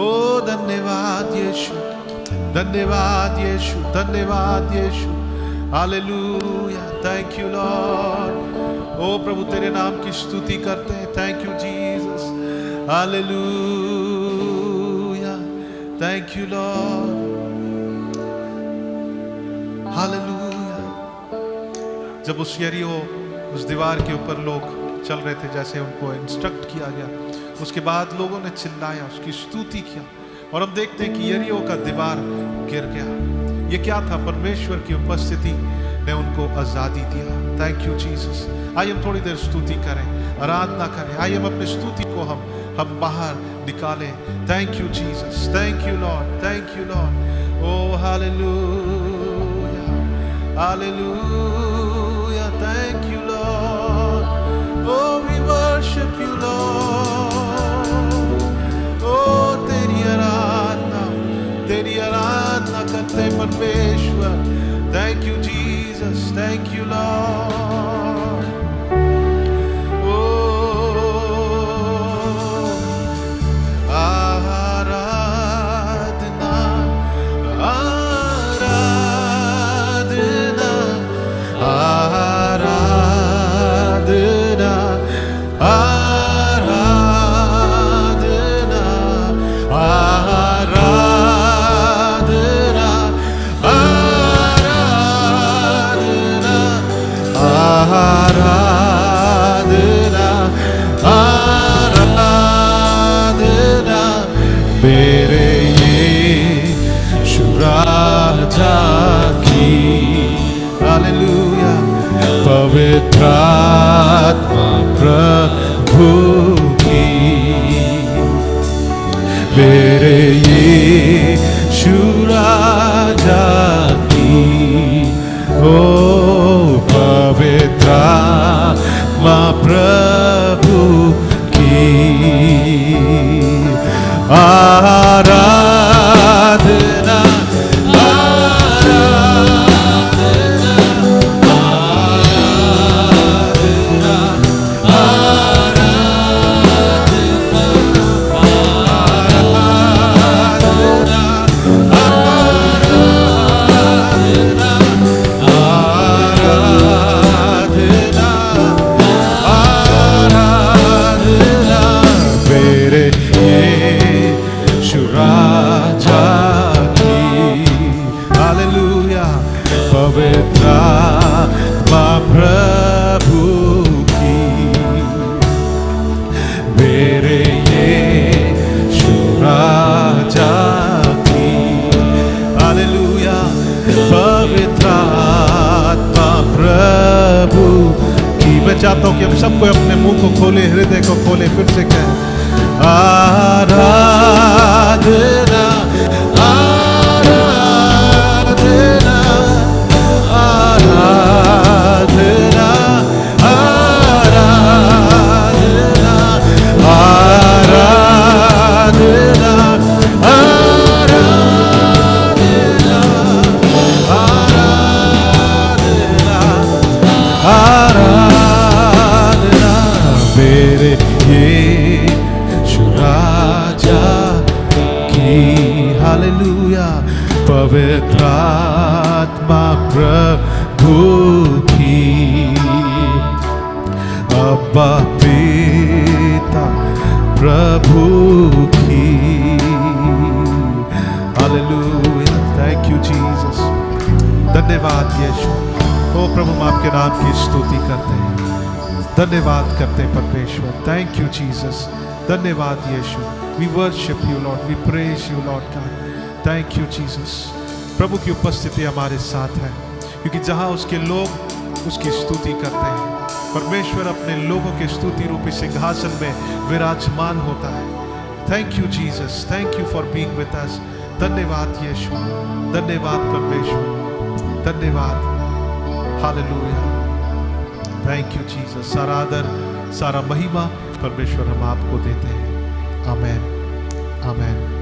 Oh, धन्यवाद यीशु, धन्यवाद यीशु, धन्यवाद यीशु। Hallelujah. Thank you, Lord. Oh, प्रभु तेरे नाम की स्तुति करते हैं। Thank you, Jesus. Hallelujah. Thank you, Lord. Hallelujah. जब उस यरीहो, उस दीवार के ऊपर लोग चल रहे थे, जैसे उनको इंस्ट्रक्ट किया गया, उसके बाद लोगों ने चिल्लाया, उसकी स्तुति किया, और हम देखते हैं कि यरीहो का दीवार गिर गया। ये क्या था? परमेश्वर की उपस्थिति ने उनको आजादी दिया। Thank you Jesus. आइए हम थोड़ी देर स्तुति करें, आराधना करें। आइए हम अपनी स्तुति को हम बाहर निकालें। Thank you Jesus, thank you lord, thank you Lord. O hallelujah, hallelujah. Thank you Lord. Oh we worship you Lord. Oh तेरी आराधना करते परमेश्वर। Thank you Jesus, thank you Lord. Oh आराधना, आराधना, आराधना, आराधना। आत्मा प्रभु की मेरे यीशु राजा की ओ पवित्र आत्मा प्रभु की आराधना चाहता हूं कि हम सबको अपने मुंह को खोले, हृदय को खोले, फिर से कहें आराधना आराधना आराधना आराधना आराधना पवित्र आत्मा प्रभु की अब्बा पिता प्रभु की हालेलुया थैंक यू जीसस धन्यवाद यीशु ओ प्रभु हम आपके नाम की स्तुति करते हैं धन्यवाद करते हैं परमेश्वर थैंक यू जीसस धन्यवाद Yishu we worship you lord we praise you lord God thank you Jesus प्रभु की उपस्थिति हमारे साथ है क्योंकि जहाँ उसके लोग उसकी स्तुति करते हैं परमेश्वर अपने लोगों के स्तुति रूपी सिंहासन में विराजमान होता है thank you Jesus thank you for being with us धन्यवाद यीशु धन्यवाद परमेश्वर धन्यवाद हालेलुया थैंक यू जीसस सारा आदर सारा महिमा परमेश्वर हम आपको देते हैं आमेन आमेन